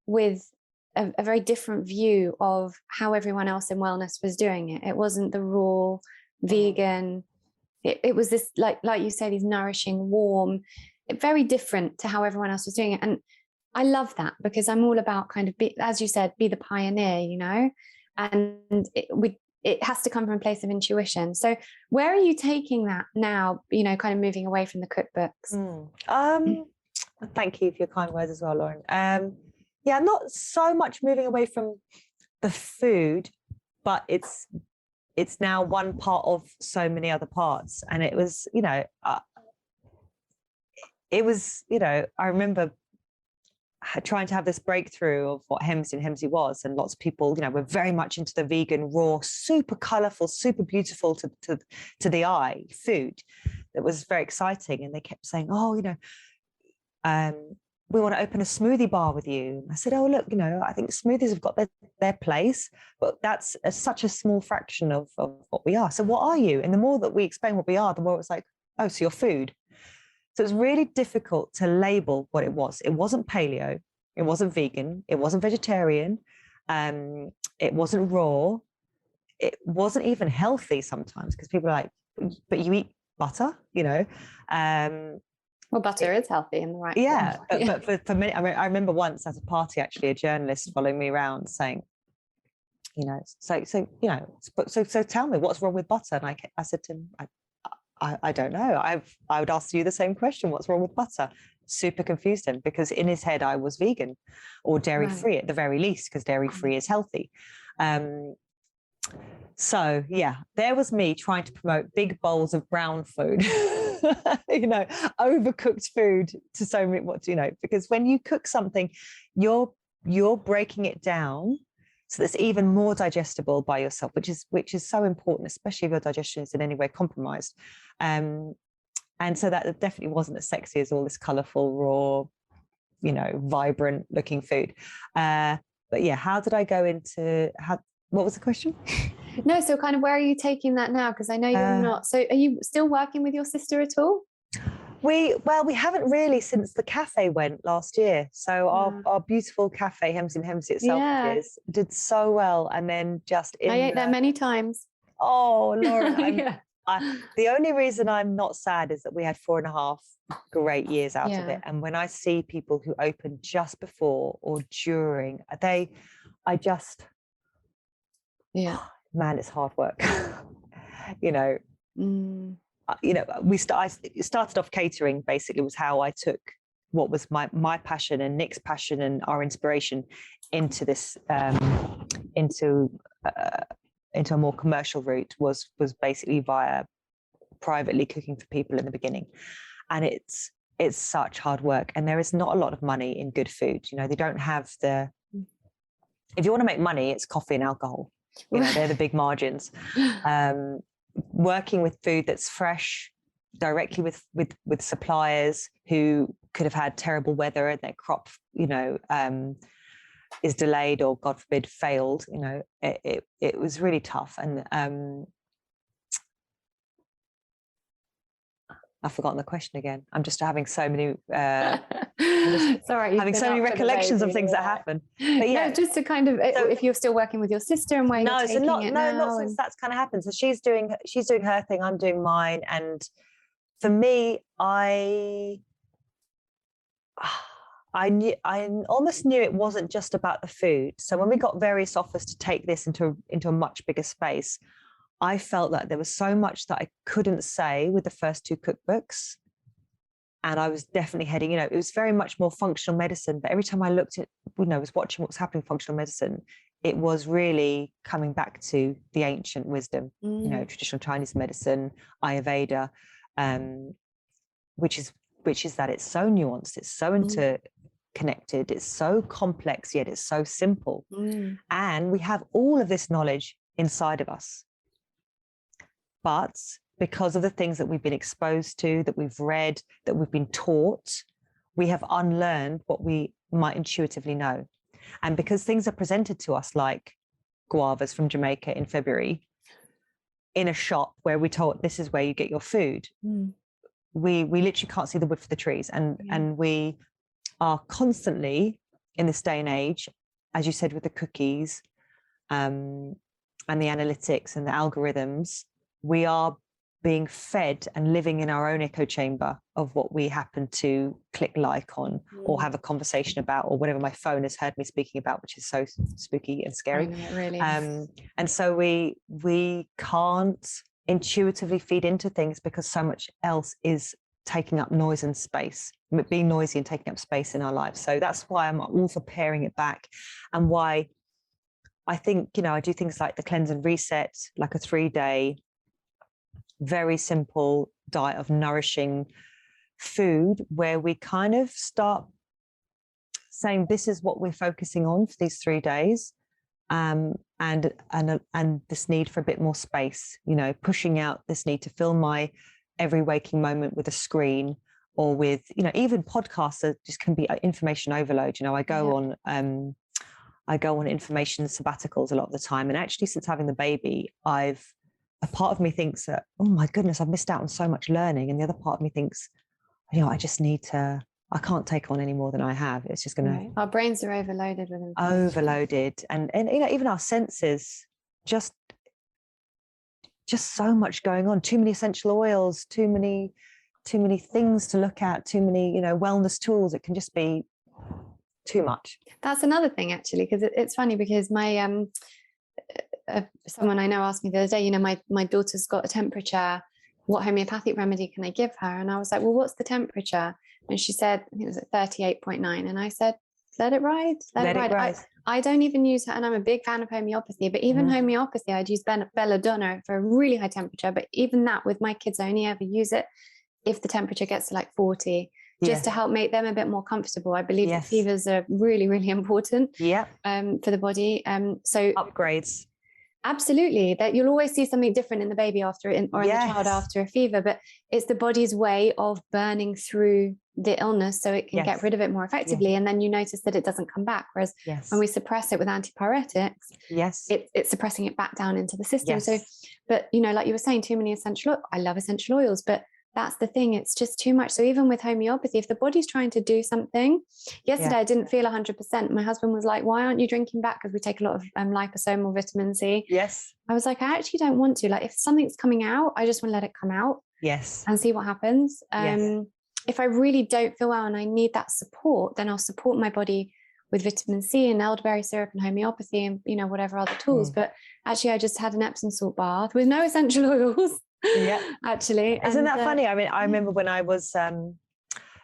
with a very different view of how everyone else in wellness was doing it. It wasn't the raw vegan. It was this, like you say, these nourishing, warm, very different to how everyone else was doing it. And I love that, because I'm all about kind of, as you said, be the pioneer, and it has to come from a place of intuition. So where are you taking that now, kind of moving away from the cookbooks? Thank you for your kind words as well, Lauren. Not so much moving away from the food, but it's now one part of so many other parts. And it was, I remember trying to have this breakthrough of what Hemsley was, and lots of people, were very much into the vegan, raw, super colorful, super beautiful to the eye food that was very exciting. And they kept saying, we want to open a smoothie bar with you. I said, oh, look, I think smoothies have got their place, but that's such a small fraction of what we are. So what are you? And the more that we explain what we are, the more it's like, oh, so you're food. So it was really difficult to label what it was. It wasn't paleo. It wasn't vegan. It wasn't vegetarian. It wasn't raw. It wasn't even healthy sometimes, because people are like, but you eat butter, Well, butter is healthy in the right way. But for many, I remember once at a party, actually, a journalist following me around saying, So tell me what's wrong with butter. And I said to him, I don't know. I would ask you the same question. What's wrong with butter? Super confused him, because in his head I was vegan or dairy free at the very least, because dairy free is healthy. So yeah, there was me trying to promote big bowls of brown food, overcooked food to so many, because when you cook something, you're breaking it down so that's even more digestible by yourself, which is so important, especially if your digestion is in any way compromised. And so that definitely wasn't as sexy as all this colorful, raw, vibrant looking food. But yeah, how did I go into what was the question? No, so kind of where are you taking that now? Because I know you're not. So are you still working with your sister at all? We haven't really since the cafe went last year. So our beautiful cafe, Jasmine Hemsley itself, did so well. And then I ate there many times. Oh, Lauren, the only reason I'm not sad is that we had 4.5 great years out of it. And when I see people who open just before or during, man, it's hard work. I started off catering, basically, was how I took what was my passion and Nick's passion and our inspiration into this, into a more commercial route, was basically via privately cooking for people in the beginning. And it's such hard work, and there is not a lot of money in good food. They don't have if you want to make money, it's coffee and alcohol. They're the big margins. Working with food that's fresh, directly with suppliers who could have had terrible weather and their crop, is delayed or, God forbid, failed. It was really tough. And I've forgotten the question again. I'm just having so many. Having so many recollections of things that happened. But yeah, no, just to kind of, if you're still working with your sister and where you're taking it now. Not since that's kind of happened. So she's doing her thing, I'm doing mine, and for me, I almost knew it wasn't just about the food. So when we got various offers to take this into a much bigger space, I felt that there was so much that I couldn't say with the first 2 cookbooks. And I was definitely heading, it was very much more functional medicine. But every time I looked at, was watching what was happening in functional medicine, it was really coming back to the ancient wisdom, traditional Chinese medicine, Ayurveda, which is that it's so nuanced, it's so interconnected, it's so complex, yet it's so simple. And we have all of this knowledge inside of us. But because of the things that we've been exposed to, that we've read, that we've been taught, we have unlearned what we might intuitively know. And because things are presented to us like guavas from Jamaica in February in a shop where we're told this is where you get your food, we literally can't see the wood for the trees. And we are constantly, in this day and age, as you said, with the cookies and the analytics and the algorithms, we are being fed and living in our own echo chamber of what we happen to click like on or have a conversation about, or whatever my phone has heard me speaking about, which is so spooky and scary. Really. And so we can't intuitively feed into things because so much else is taking up noise and space, being noisy and taking up space in our lives. So that's why I'm all for paring it back, and why I think, I do things like the cleanse and reset, like a 3-day, very simple diet of nourishing food, where we kind of start saying this is what we're focusing on for these 3 days, and this need for a bit more space, pushing out this need to fill my every waking moment with a screen, or with, even podcasts that just can be information overload. I go on information sabbaticals a lot of the time, and actually since having the baby, a part of me thinks that, oh my goodness, I've missed out on so much learning. And the other part of me thinks, I just need to, I can't take on any more than I have. It's just going to... Our brains are overloaded with them. Overloaded. And even our senses, just so much going on. Too many essential oils, too many things to look at, too many, wellness tools. It can just be too much. That's another thing, actually, because it's funny, because my someone I know asked me the other day, you know, my daughter's got a temperature, what homeopathic remedy can I give her? And I was like, well, what's the temperature? And she said, I think it was at 38.9. And I said, let it ride, let it ride. I don't even use her, and I'm a big fan of homeopathy, but even homeopathy, I'd use belladonna for a really high temperature. But even that, with my kids, I only ever use it if the temperature gets to like 40, just to help make them a bit more comfortable. I believe that fevers are really, really important for the body. So upgrades. Absolutely, that you'll always see something different in the baby or in the child after a fever, but it's the body's way of burning through the illness so it can get rid of it more effectively. And then you notice that it doesn't come back. Whereas when we suppress it with antipyretics, it's suppressing it back down into the system. So, but you know, like you were saying, too many I love essential oils, but that's the thing, it's just too much. So even with homeopathy, if the body's trying to do something, yesterday I didn't feel 100%. My husband was like, why aren't you drinking back? Because we take a lot of liposomal vitamin C. I was like, I actually don't want to. Like, if something's coming out, I just want to let it come out and see what happens. If I really don't feel well and I need that support, then I'll support my body with vitamin C and elderberry syrup and homeopathy and, you know, whatever other tools. But actually I just had an Epsom salt bath with no essential oils. Actually, isn't that funny? I mean, I remember when I was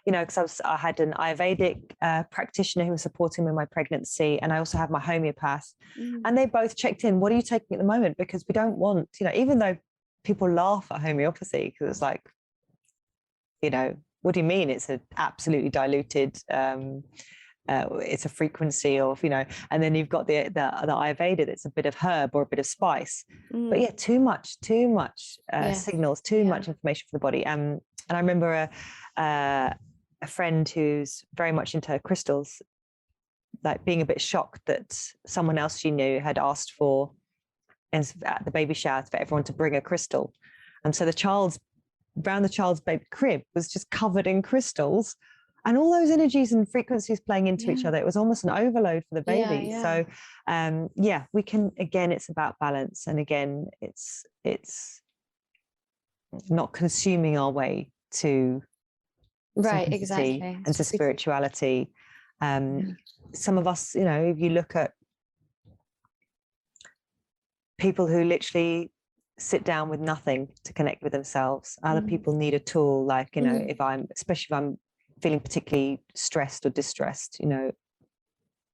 you know, because I had an Ayurvedic practitioner who was supporting me in my pregnancy, and I also had my homeopath, and they both checked in. What are you taking at the moment? Because we don't want, you know, even though people laugh at homeopathy because it's like, you know, what do you mean? It's an absolutely diluted. It's a frequency of, you know, and then you've got the Ayurveda that's a bit of herb or a bit of spice. But too much signals, too much information for the body. And I remember a friend who's very much into crystals, like being a bit shocked that someone else she knew had asked for, at the baby shower, for everyone to bring a crystal. And so the child's baby crib was just covered in crystals. And all those energies and frequencies playing into each other, it was almost an overload for the baby. So, we can, again, it's about balance. And again, it's not consuming our way to exactly, and to spirituality. Some of us, you know, if you look at people who literally sit down with nothing to connect with themselves, other people need a tool, like, you know, especially if I'm feeling particularly stressed or distressed, you know,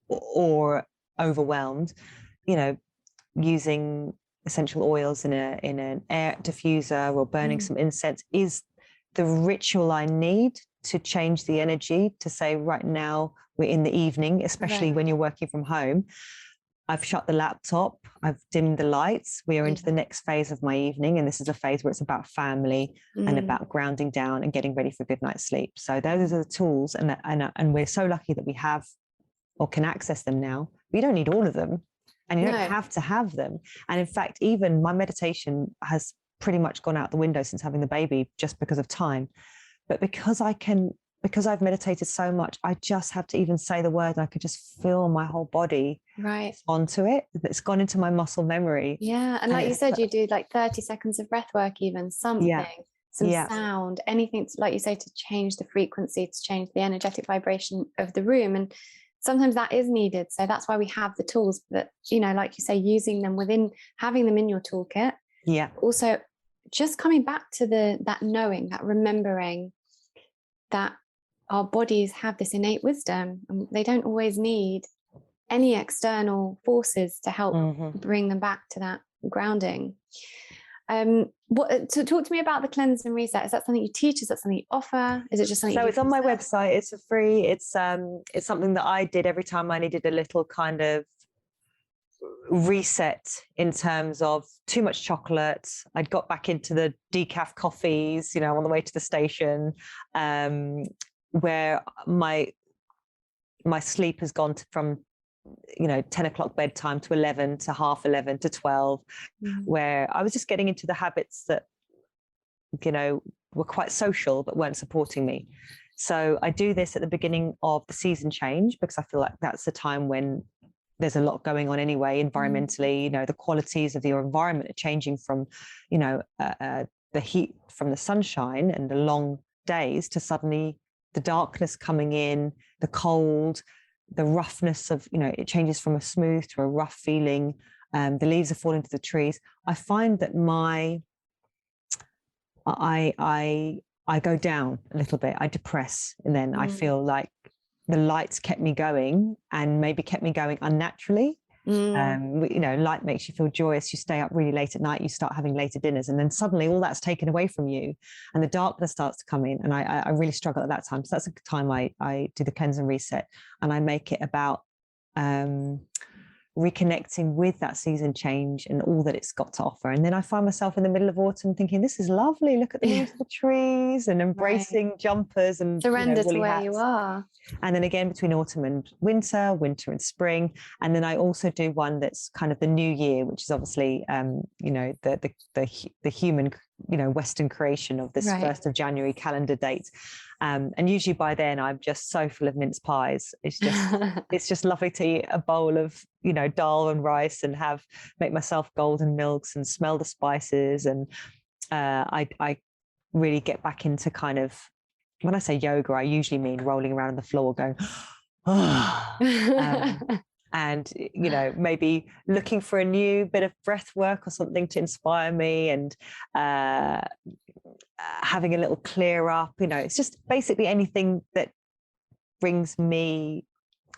or overwhelmed, you know, using essential oils in an air diffuser or burning some incense is the ritual I need to change the energy, to say, right now we're in the evening, especially when you're working from home. I've shut the laptop, I've dimmed the lights, we are into the next phase of my evening, and this is a phase where it's about family and about grounding down and getting ready for a good night's sleep. So those are the tools, and we're so lucky that we have or can access them now. We don't need all of them, and you don't have to have them. And in fact, even my meditation has pretty much gone out the window since having the baby, just because of time. But because I've meditated so much, I just have to even say the word, and I could just feel my whole body onto it. It's gone into my muscle memory. And like you said, you do like 30 seconds of breath work, even something, some sound, anything, like you say, to change the frequency, to change the energetic vibration of the room. And sometimes that is needed. So that's why we have the tools. But, you know, like you say, using them having them in your toolkit. Also, just coming back to that knowing, that remembering that our bodies have this innate wisdom, and they don't always need any external forces to help bring them back to that grounding. So talk to me about the cleanse and reset. Is that something you teach? Is that something you offer? Is it just something? So it's on my website. It's free. It's something that I did every time I needed a little kind of reset in terms of too much chocolate. I'd got back into the decaf coffees, you know, on the way to the station, where my sleep has gone from, you know, 10 o'clock bedtime to 11 to half 11 to 12, where I was just getting into the habits that, you know, were quite social but weren't supporting me. So I do this at the beginning of the season change, because I feel like that's the time when there's a lot going on anyway, environmentally. You know, the qualities of your environment are changing from, you know, the heat from the sunshine and the long days to suddenly the darkness coming in, the cold, the roughness of, you know, it changes from a smooth to a rough feeling the leaves are falling to the trees, I find that I go down a little bit, I depress, and then I feel like the lights kept me going, and maybe kept me going unnaturally. Light makes you feel joyous. You stay up really late at night, you start having later dinners, and then suddenly all that's taken away from you and the darkness starts to come in. And I really struggle at that time. So that's the time I do the cleanse and reset, and I make it about reconnecting with that season change and all that it's got to offer. And then I find myself in the middle of autumn thinking, this is lovely, look at the leaves of the trees, and embracing jumpers and surrender to where hats. you are. And then again between autumn and winter and spring. And then I also do one that's kind of the new year, which is obviously the human Western creation of this 1st of January calendar date. And usually by then I'm just so full of mince pies. It's just lovely to eat a bowl of dal and rice and make myself golden milks and smell the spices. And I really get back into kind of, when I say yoga, I usually mean rolling around on the floor going, and maybe looking for a new bit of breath work or something to inspire me, and having a little clear up. It's just basically anything that brings me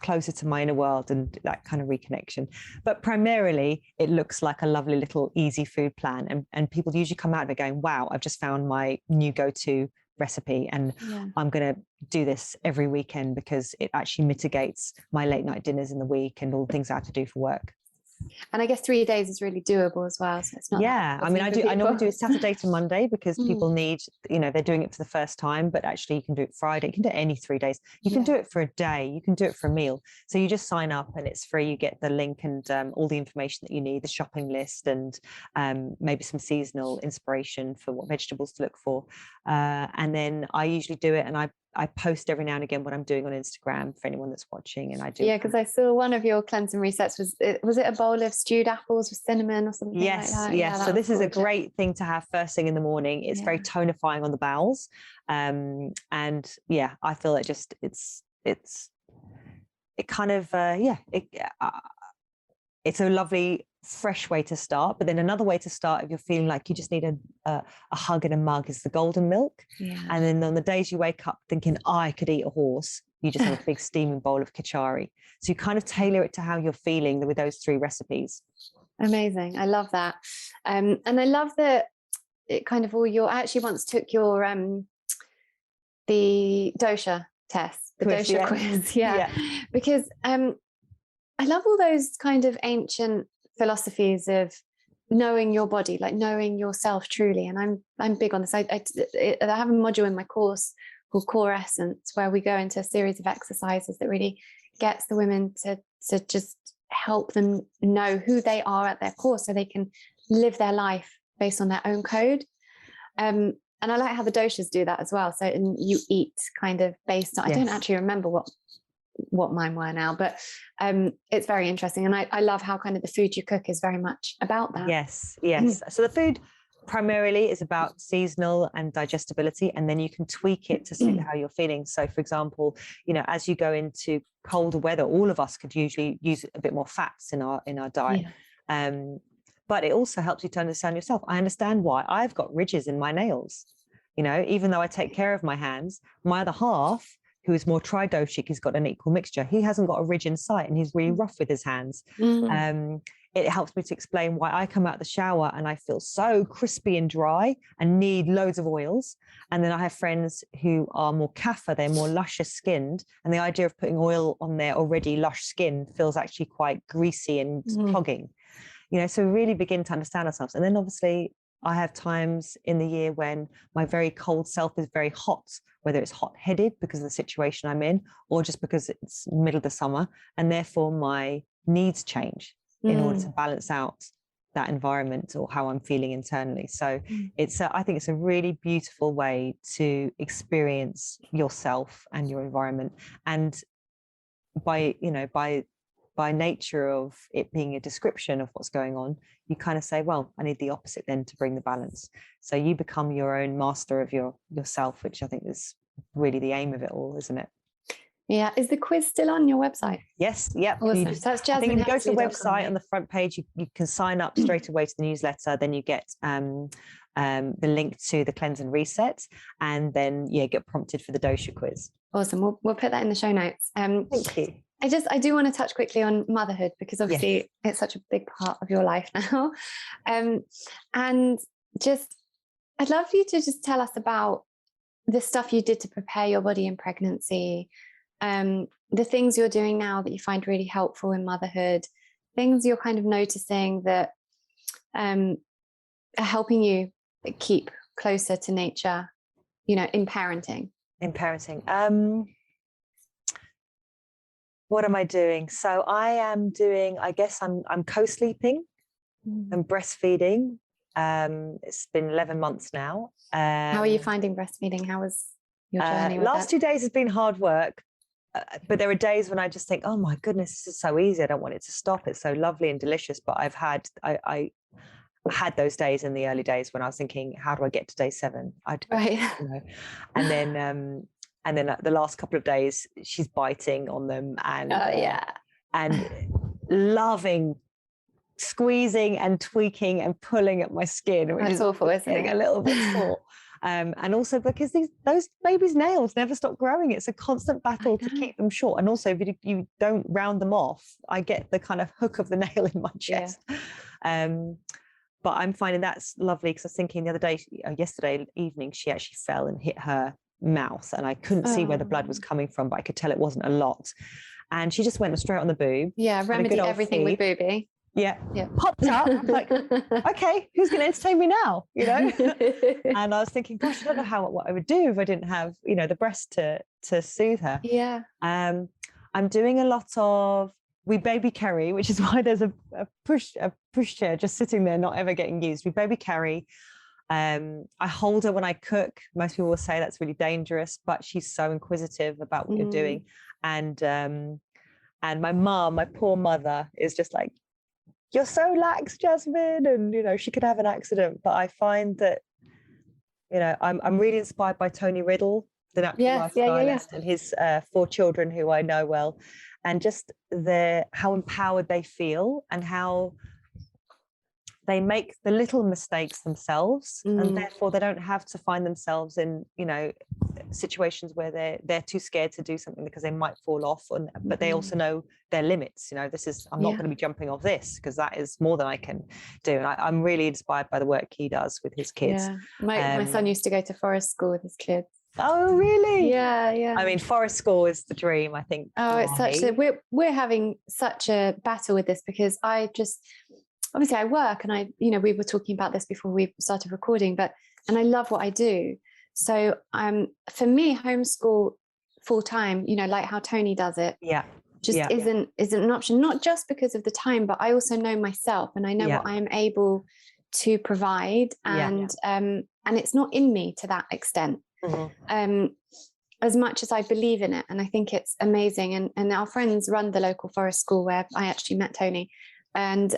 closer to my inner world and that kind of reconnection. But primarily it looks like a lovely little easy food plan, and people usually come out of it going, wow, I've just found my new go-to recipe, and I'm going to do this every weekend because it actually mitigates my late night dinners in the week and all the things I have to do for work. And I guess 3 days is really doable as well. So it's not. Yeah. I mean, I normally do it Saturday to Monday because people need, they're doing it for the first time, but actually you can do it Friday. You can do it any 3 days. You can do it for a day. You can do it for a meal. So you just sign up and it's free. You get the link and all the information that you need, the shopping list, and maybe some seasonal inspiration for what vegetables to look for. And then I usually do it, and I post every now and again what I'm doing on Instagram for anyone that's watching. And I do. Yeah, because I saw one of your cleanse and resets was it a bowl of stewed apples with cinnamon or something like that? Yes. So this is a great thing to have first thing in the morning. It's very tonifying on the bowels. And yeah, I feel that just it's a lovely fresh way to start. But then another way to start, if you're feeling like you just need a hug and a mug, is the golden milk. And then on the days you wake up thinking, I could eat a horse, you just have a big steaming bowl of kachari. So you kind of tailor it to how you're feeling with those 3 recipes. Amazing. I love that. And I love that it kind of I actually once took your the dosha test, the dosha quiz. Because I love all those kind of ancient philosophies of knowing your body, like knowing yourself truly. And I'm big on this. I have a module in my course called Core Essence, where we go into a series of exercises that really gets the women to just help them know who they are at their core, so they can live their life based on their own code. And I like how the doshas do that as well. So you eat kind of based on, I don't actually remember what mine were now, but it's very interesting. And I love how kind of the food you cook is very much about that. Yes. So the food primarily is about seasonal and digestibility, and then you can tweak it to suit how you're feeling. So for example, as you go into colder weather, all of us could usually use a bit more fats in our diet. But it also helps you to understand yourself. I understand why I've got ridges in my nails. Even though I take care of my hands, my other half, who is more tridoshic, he's got an equal mixture. He hasn't got a ridge in sight, and he's really rough with his hands. It helps me to explain why I come out of the shower and I feel so crispy and dry and need loads of oils. And then I have friends who are more kapha, they're more luscious skinned, and the idea of putting oil on their already lush skin feels actually quite greasy and clogging. So we really begin to understand ourselves. And then obviously I have times in the year when my very cold self is very hot, whether it's hot-headed because of the situation I'm in, or just because it's middle of the summer, and therefore my needs change in order to balance out that environment or how I'm feeling internally. So I think it's a really beautiful way to experience yourself and your environment. And by nature of it being a description of what's going on, you kind of say, well, I need the opposite then to bring the balance. So you become your own master of yourself, which I think is really the aim of it all, isn't it? Yeah. Is the quiz still on your website? Yes. Yep. Awesome. So that's I think if you go to the jasminehemsley.com, website on the front page, you can sign up straight away to the newsletter. Then you get the link to the cleanse and reset, and then get prompted for the dosha quiz. Awesome. We'll put that in the show notes. Thank you. I do want to touch quickly on motherhood, because obviously it's such a big part of your life now. And just, I'd love for you to just tell us about the stuff you did to prepare your body in pregnancy, the things you're doing now that you find really helpful in motherhood, things you're kind of noticing that are helping you keep closer to nature, in parenting. What am I doing? So I am doing, I guess I'm co-sleeping and breastfeeding. It's been 11 months now. How are you finding breastfeeding? How was your journey with last that? 2 days has been hard work, but there are days when I just think, oh my goodness, this is so easy. I don't want it to stop. It's so lovely and delicious. But I had those days in the early days when I was thinking, how do I get to day 7? Right. And then the last couple of days, she's biting on them and loving squeezing and tweaking and pulling at my skin, which is awful, isn't it? A little bit sore. And also because those babies' nails never stop growing. It's a constant battle to keep them short. And also, if you don't round them off, I get the kind of hook of the nail in my chest. But I'm finding that's lovely, because I was thinking the other day, yesterday evening, she actually fell and hit her mouth, and I couldn't see where the blood was coming from, but I could tell it wasn't a lot. And she just went straight on the boob. Yeah, remedy everything with boobie. Yeah. Popped up. Like, okay, who's going to entertain me now? And I was thinking, gosh, I don't know what I would do if I didn't have, the breast to soothe her. Yeah. I'm doing a lot of, we baby carry, which is why there's a push chair just sitting there, not ever getting used. We baby carry. I hold her when I cook. Most people will say that's really dangerous, but she's so inquisitive about what you're doing. And my mum, my poor mother, is just like, you're so lax, Jasmine, and she could have an accident. But I find that I'm really inspired by Tony Riddle, the natural lifestylist, and his 4 children who I know well, and just how empowered they feel and how they make the little mistakes themselves, and therefore they don't have to find themselves in situations where they're too scared to do something because they might fall off, but they also know their limits. I'm not going to be jumping off this because that is more than I can do. And I'm really inspired by the work he does with his kids. My son used to go to forest school with his kids. Oh really? Yeah. I mean, forest school is the dream, I think. Oh, it's we're having such a battle with this, because obviously I work, and we were talking about this before we started recording, and I love what I do. So for me, homeschool full time, like how Tony does it, isn't an option, not just because of the time, but I also know myself, and I know what I'm able to provide, and it's not in me to that extent. As much as I believe in it, and I think it's amazing. And our friends run the local forest school where I actually met Tony, and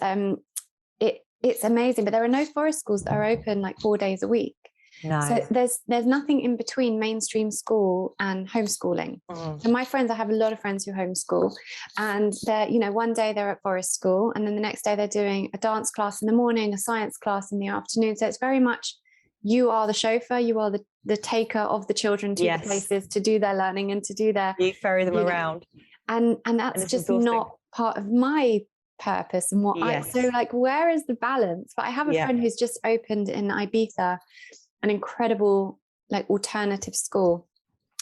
it's amazing. But there are no forest schools that are open like 4 days a week. No. So there's nothing in between mainstream school and homeschooling. So my friends, I have a lot of friends who homeschool, and they're, one day they're at forest school, and then the next day they're doing a dance class in the morning, a science class in the afternoon. So it's very much, you are the chauffeur, you are the taker of the children to the places to do their learning and to do their, you ferry them around. And that's just exhausting. Not part of my purpose and what so like, where is the balance? But I have a friend who's just opened in Ibiza an incredible like alternative school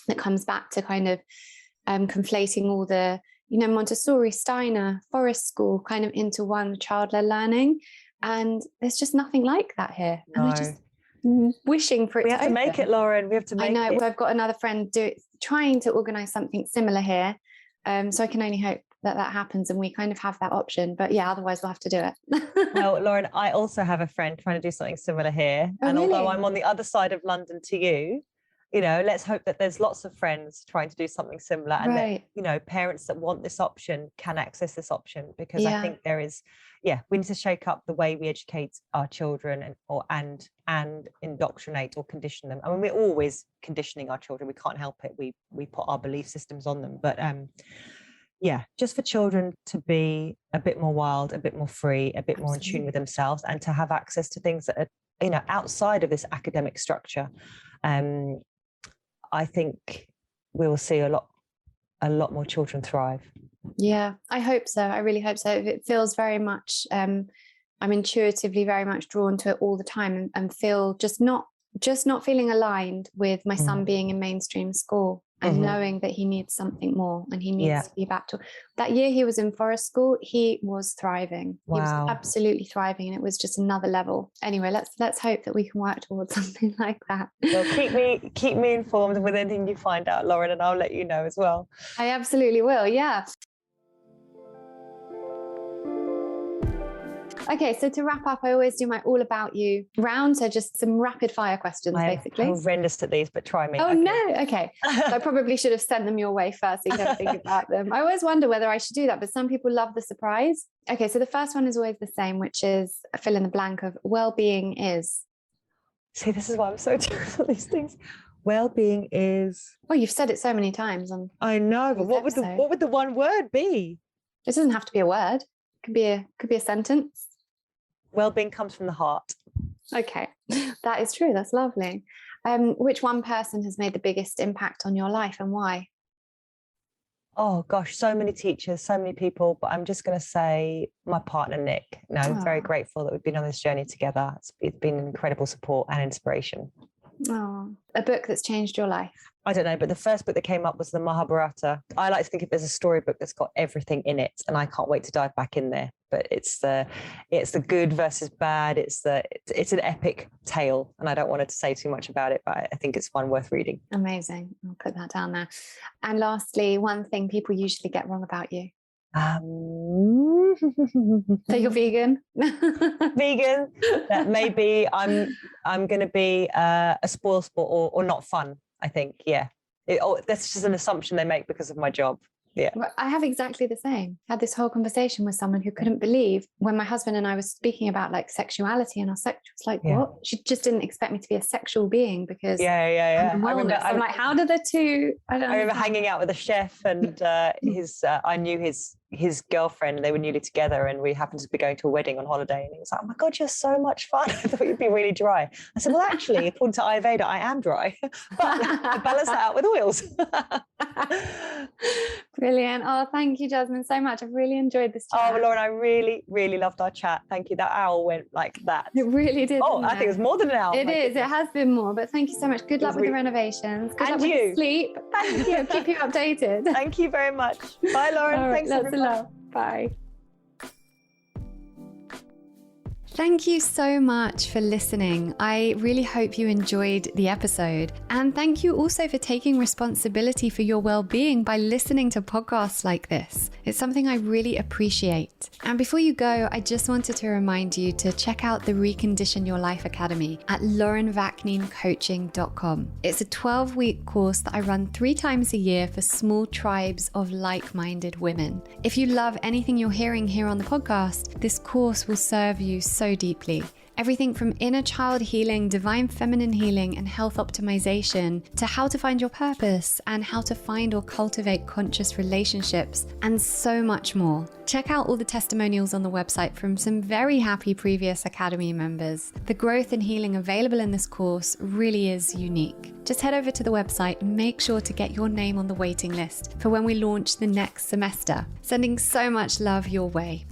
that comes back to kind of conflating all the Montessori, Steiner, forest school kind of into one child-led learning, and there's just nothing like that here. And I just wishing for it. We have to make it, Lauren. We have to make it. I know. Well, I've got another friend trying to organise something similar here, so I can only hope that happens and we kind of have that option. But otherwise we'll have to do it. Well, Lauren, I also have a friend trying to do something similar here. Oh, and really? although I'm on the other side of London to you, let's hope that there's lots of friends trying to do something similar, and Right. that, parents that want this option can access this option, because I think there is, we need to shake up the way we educate our children and indoctrinate or condition them. I mean, we're always conditioning our children. We can't help it. We put our belief systems on them. But just for children to be a bit more wild, a bit more free, a bit more in tune with themselves, and to have access to things that are, outside of this academic structure. I think we will see a lot more children thrive. Yeah, I hope so. I really hope so. It feels very much, I'm intuitively very much drawn to it all the time, and feel just not feeling aligned with my son being in mainstream school, and knowing that he needs something more, and he needs to be back to that year he was in forest school. He was thriving. Wow. He was absolutely thriving, and it was just another level. Anyway, let's hope that we can work towards something like that. Well, keep me informed with anything you find out, Lauren, and I'll let you know as well. I absolutely will. Yeah. Okay, so to wrap up, I always do my all about you round. So just some rapid fire questions, basically. I'm horrendous at these, but try me. Oh, okay. No. Okay. So I probably should have sent them your way first, so you can think about them. I always wonder whether I should do that, but some people love the surprise. Okay, so the first one is always the same, which is a fill in the blank of well-being is. See, this is why I'm so terrible at these things. Well-being is. Well, you've said it so many times. I know, but what would the one word be? It doesn't have to be a word. It could be a sentence. Well-being comes from the heart. Okay, that is true. That's lovely. Which one person has made the biggest impact on your life, and why? Oh gosh, so many teachers, so many people, but I'm just going to say my partner, Nick. I'm very grateful that we've been on this journey together. It's been an incredible support and inspiration. Oh, a book that's changed your life. I don't know, but the first book that came up was the Mahabharata. I like to think of it as a storybook that's got everything in it, and I can't wait to dive back in there. But it's the good versus bad. It's an epic tale, and I don't want to say too much about it, but I think it's one worth reading. Amazing. I'll put that down there. And lastly, one thing people usually get wrong about you. So you're vegan? Vegan. That maybe I'm going to be a spoilsport or not fun. I think, that's just an assumption they make because of my job. Yeah, I have exactly the same. I had this whole conversation with someone who couldn't believe when my husband and I were speaking about like sexuality and our sex. It's like, what? She just didn't expect me to be a sexual being because I'm like, how do the two? I remember hanging out with a chef, and I knew his girlfriend. They were newly together, and we happened to be going to a wedding on holiday. And he was like, "Oh my God, you're so much fun! I thought you'd be really dry." I said, "Well, actually, according to Ayurveda, I am dry, but I balance that out with oils." Brilliant. Oh, thank you, Jasmine, so much. I've really enjoyed this chat. Oh, Lauren, I really, really loved our chat. Thank you. That hour went like that. It really did. Oh, I think it was more than an hour. It is. It has been more, but thank you so much. Good luck with the renovations. Good luck with the sleep. Thank you. Keep you updated. Thank you very much. Bye, Lauren. All right, thanks, lots everyone. of love. Bye. Thank you so much for listening. I really hope you enjoyed the episode. And thank you also for taking responsibility for your well-being by listening to podcasts like this. It's something I really appreciate. And before you go, I just wanted to remind you to check out the Recondition Your Life Academy at laurenvakneencoaching.com. It's a 12-week course that I run 3 times a year for small tribes of like-minded women. If you love anything you're hearing here on the podcast, this course will serve you so deeply. Everything from inner child healing, divine feminine healing, and health optimization to how to find your purpose and how to find or cultivate conscious relationships, and so much more. Check out all the testimonials on the website from some very happy previous Academy members. The growth and healing available in this course really is unique. Just head over to the website and make sure to get your name on the waiting list for when we launch the next semester. Sending so much love your way.